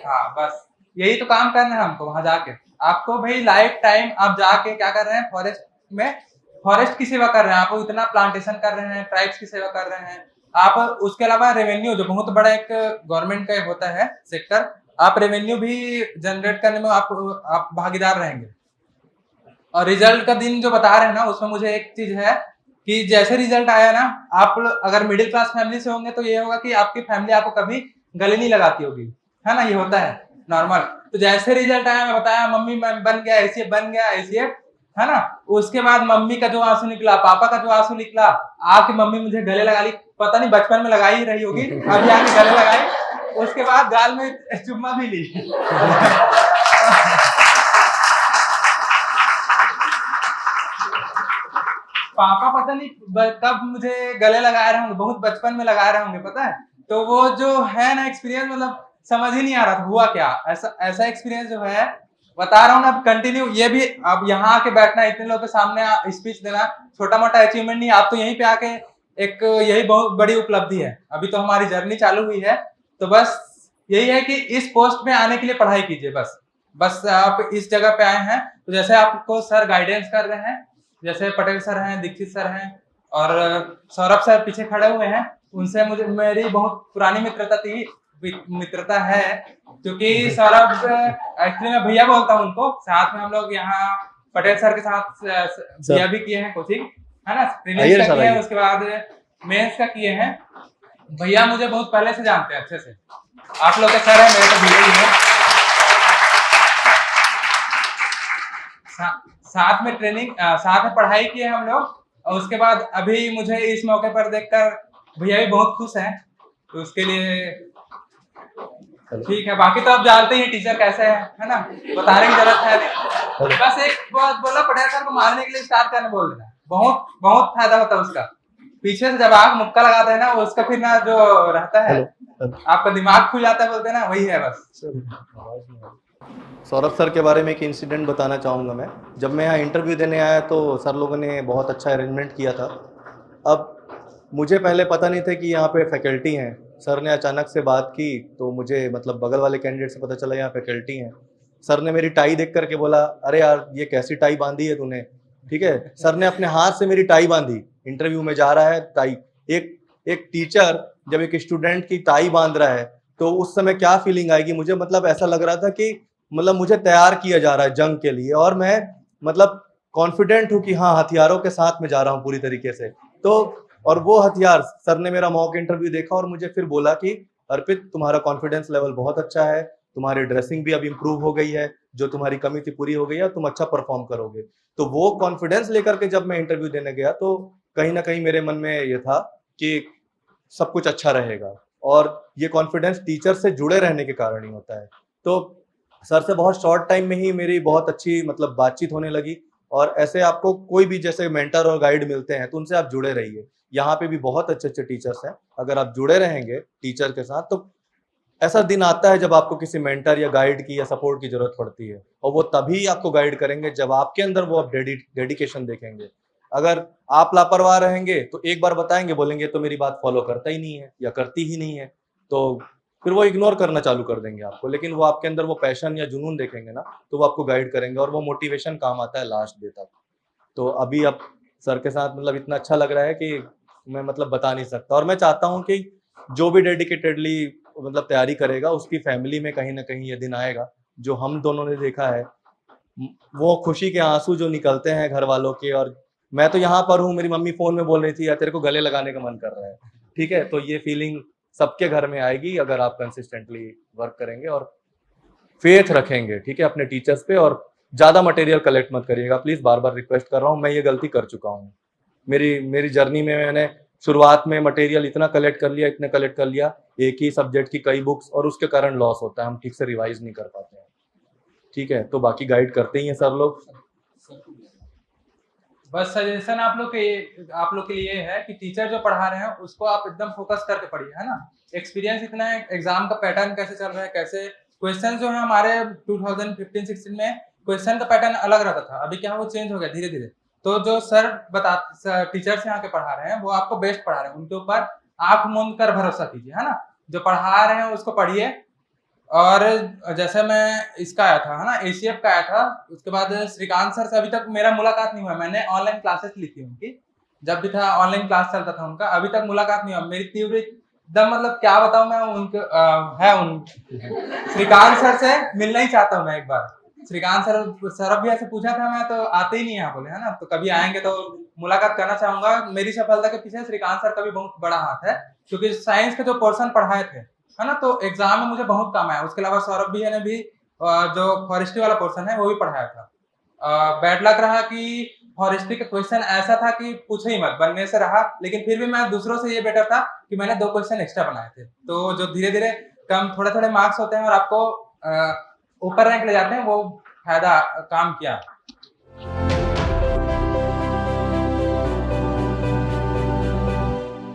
हाँ, बस यही तो काम करना है हमको वहां जाके। आपको भाई लाइफ टाइम आप जाके क्या कर रहे हैं, फॉरेस्ट में फॉरेस्ट की सेवा कर रहे हैं, आप इतना प्लांटेशन कर रहे हैं, ट्राइब्स की सेवा कर रहे हैं आप। उसके अलावा रेवेन्यू जो बहुत बड़ा एक गवर्नमेंट का होता है सेक्टर, आप रेवेन्यू भी जनरेट करने में आप भागीदार रहेंगे। और रिजल्ट का दिन जो बता रहे हैं ना, उसमें मुझे एक चीज है कि जैसे रिजल्ट आया ना, आप अगर मिडिल क्लास फैमिली से होंगे तो ये होगा कि आपकी फैमिली आपको कभी गले नहीं लगाती होगी, है ना। ये होता है नॉर्मल। तो जैसे रिजल्ट आया, मैं बताया मम्मी मैं बन गया एसीएफ, बन गया एसीएफ, है ना। उसके बाद मम्मी का जो आंसू निकला, पापा का जो आंसू निकला, आके मम्मी मुझे गले लगा ली। पता नहीं बचपन में लगा ही रही होगी, अभी आके गले लगाई। उसके बाद गाल में चुम्मा भी ली। पापा पता नहीं कब मुझे गले लगा रहे होंगे, बहुत बचपन में लगा रहे होंगे, पता है। तो वो जो है ना एक्सपीरियंस, मतलब समझ ही नहीं आ रहा था हुआ क्या। ऐसा ऐसा एक्सपीरियंस जो है बता रहा हूँ ना। अब कंटिन्यू ये भी, अब यहाँ आके बैठना, इतने लोगों के सामने स्पीच देना छोटा मोटा अचीवमेंट नहीं। आप तो यहीं पे आके एक यही बहुत बड़ी उपलब्धि है। अभी तो हमारी जर्नी चालू हुई है, तो बस यही है कि इस पोस्ट में आने के लिए पढ़ाई कीजिए। बस आप इस जगह पे आए हैं तो जैसे आपको सर गाइडेंस कर रहे हैं, जैसे पटेल सर हैं, दीक्षित सर हैं और सौरभ सर पीछे खड़े हुए हैं, उनसे मुझे मेरी बहुत पुरानी मित्रता है। क्योंकि सौरभ एक्चुअली मैं भैया बोलता हूँ उनको। साथ में हम लोग यहाँ पटेल सर के साथ भैया भी किए हैं कोचिंग, है ना। प्रीलिम्स का किए हैं, उसके बाद मेंस का किए हैं। भैया मुझे बहुत पहले से जानते हैं अच्छे से। आप लोग के सर है, मेरे तो भैया ही है। साथ में ट्रेनिंग, साथ में पढ़ाई की है हम लोग। और उसके बाद अभी मुझे इस मौके पर देखकर भैया भी बहुत खुश हैं, तो उसके लिए ठीक है। बाकी तो आप जानते ही टीचर कैसे है ना, बताने की जरूरत है नहीं। बस एक बात बोला, पटेल सर को मारने के लिए स्टार्ट करने बोल देना, बहुत बहुत फायदा होता है उसका। पीछे से जब आप मुक्का लगाते हैं ना, उसका फिर ना जो रहता है, आपका दिमाग खुल जाता है, बोलते हैं ना, वही है बस। सौरभ सर के बारे में एक इंसिडेंट बताना चाहूँगा मैं। जब मैं यहाँ इंटरव्यू देने आया तो सर लोगों ने बहुत अच्छा अरेंजमेंट किया था। अब मुझे पहले पता नहीं था कि यहाँ पे फैकल्टी हैं। सर ने अचानक से बात की तो मुझे मतलब बगल वाले कैंडिडेट से पता चला यहाँ फैकल्टी हैं। सर ने मेरी टाई देख करके बोला, अरे यार ये कैसी टाई बांधी है तूने। ठीक है, सर ने अपने हाथ से मेरी टाई बांधी। इंटरव्यू में जा रहा है टाई, एक टीचर जब एक स्टूडेंट की टाई बांध रहा है तो उस समय क्या फीलिंग आएगी मुझे, मतलब ऐसा लग रहा था कि मतलब मुझे तैयार किया जा रहा है जंग के लिए, और मैं मतलब कॉन्फिडेंट हूँ कि हाँ हथियारों के साथ में जा रहा हूँ पूरी तरीके से। तो और वो हथियार, सर ने मेरा मॉक इंटरव्यू देखा और मुझे फिर बोला कि अर्पित तुम्हारा कॉन्फिडेंस लेवल बहुत अच्छा है, तुम्हारी ड्रेसिंग भी अब इम्प्रूव हो गई है, जो तुम्हारी कमी थी पूरी हो गई है, तुम अच्छा परफॉर्म करोगे। तो वो कॉन्फिडेंस लेकर के जब मैं इंटरव्यू देने गया तो कहीं ना कहीं मेरे मन में ये था कि सब कुछ अच्छा रहेगा, और ये कॉन्फिडेंस टीचर से जुड़े रहने के कारण ही होता है। तो सर से बहुत शॉर्ट टाइम में ही मेरी बहुत अच्छी मतलब बातचीत होने लगी। और ऐसे आपको कोई भी जैसे मेंटर और गाइड मिलते हैं तो उनसे आप जुड़े रहिए। यहाँ पे भी बहुत अच्छे अच्छे टीचर्स हैं, अगर आप जुड़े रहेंगे टीचर के साथ तो ऐसा दिन आता है जब आपको किसी मेंटर या गाइड की या सपोर्ट की जरूरत पड़ती है, और वो तभी आपको गाइड करेंगे जब आपके अंदर वो आप डेडिकेशन देखेंगे। अगर आप लापरवाह रहेंगे तो एक बार बताएंगे, बोलेंगे तो मेरी बात फॉलो करता ही नहीं है या करती ही नहीं है, तो फिर वो इग्नोर करना चालू कर देंगे आपको। लेकिन वो आपके अंदर वो पैशन या जुनून देखेंगे ना, तो वो आपको गाइड करेंगे और वो मोटिवेशन काम आता है लास्ट डे तक। तो अभी अब सर के साथ मतलब इतना अच्छा लग रहा है कि मैं मतलब बता नहीं सकता, और मैं चाहता हूँ कि जो भी डेडिकेटेडली मतलब तैयारी करेगा उसकी फैमिली में कहीं ना कहीं ये दिन आएगा जो हम दोनों ने देखा है। वो खुशी के आंसू जो निकलते हैं घर वालों के, और मैं तो यहाँ पर हूँ, मेरी मम्मी फोन में बोल रही थी यार तेरे को गले लगाने का मन कर रहा है, ठीक है, तो ये फीलिंग सबके घर में आएगी अगर आप कंसिस्टेंटली वर्क करेंगे और फेथ रखेंगे, ठीक है, अपने टीचर्स पे। और ज्यादा मटेरियल कलेक्ट मत करिएगा प्लीज, बार बार रिक्वेस्ट कर रहा हूँ, मैं ये गलती कर चुका हूँ। मेरी जर्नी में मैंने शुरुआत में मटेरियल इतना कलेक्ट कर लिया, एक ही सब्जेक्ट की कई बुक्स, और उसके कारण लॉस होता है, हम ठीक से रिवाइज नहीं कर पाते हैं, ठीक है। तो बाकी गाइड करते ही हैं सर लोग। बस सजेशन आप लोग के लिए है कि टीचर जो पढ़ा रहे हैं उसको आप एकदम फोकस करके पढ़िए, है ना। एक्सपीरियंस इतना है, एग्जाम का पैटर्न कैसे चल रहा है, कैसे क्वेश्चन जो है हमारे 2015-16 में क्वेश्चन का पैटर्न अलग रहता था, अभी क्या वो चेंज हो गया धीरे धीरे। तो जो टीचर्स यहाँ के पढ़ा रहे हैं वो आपको बेस्ट पढ़ा रहे हैं, उनके ऊपर आंख मूंद कर भरोसा कीजिए, है ना। जो पढ़ा रहे हैं उसको पढ़िए। और जैसे मैं इसका आया था, है ना, एसीएफ का आया था, उसके बाद श्रीकांत सर से अभी तक मेरा मुलाकात नहीं हुआ, मैंने ऑनलाइन क्लासेस ली थी उनकी, जब भी था ऑनलाइन क्लास चलता था उनका, अभी तक मुलाकात नहीं हुआ मेरी तीव्र एकदम, मतलब क्या बताऊं मैं उनके श्रीकांत सर से मिलना ही चाहता हूँ मैं एक बार। श्रीकांत सर सौरभ भैया से पूछा था मैं, तो आते ही नहीं यहाँ बोले, है ना, तो कभी आएंगे तो मुलाकात करना चाहूंगा। मेरी सफलता के पीछे श्रीकांत सर का भी बहुत बड़ा हाथ है, क्योंकि साइंस के जो पोर्शन पढ़ाए थे, है ना, तो एग्जाम में मुझे बहुत काम आया। उसके अलावा सौरभ भैया ने भी जो फॉरेस्ट्री वाला पोर्शन है वो भी पढ़ाया था। बैड लक रहा कि फॉरेस्ट्री का क्वेश्चन ऐसा था कि पूछो ही मत, बनने से रहा, लेकिन फिर भी मैं दूसरों से ये बेटर था कि मैंने 2 क्वेश्चन एक्स्ट्रा बनाए थे। तो जो धीरे धीरे कम थोड़े थोड़े मार्क्स होते हैं और आपको ऊपर रैंक ले जाते हैं, वो फायदा काम किया।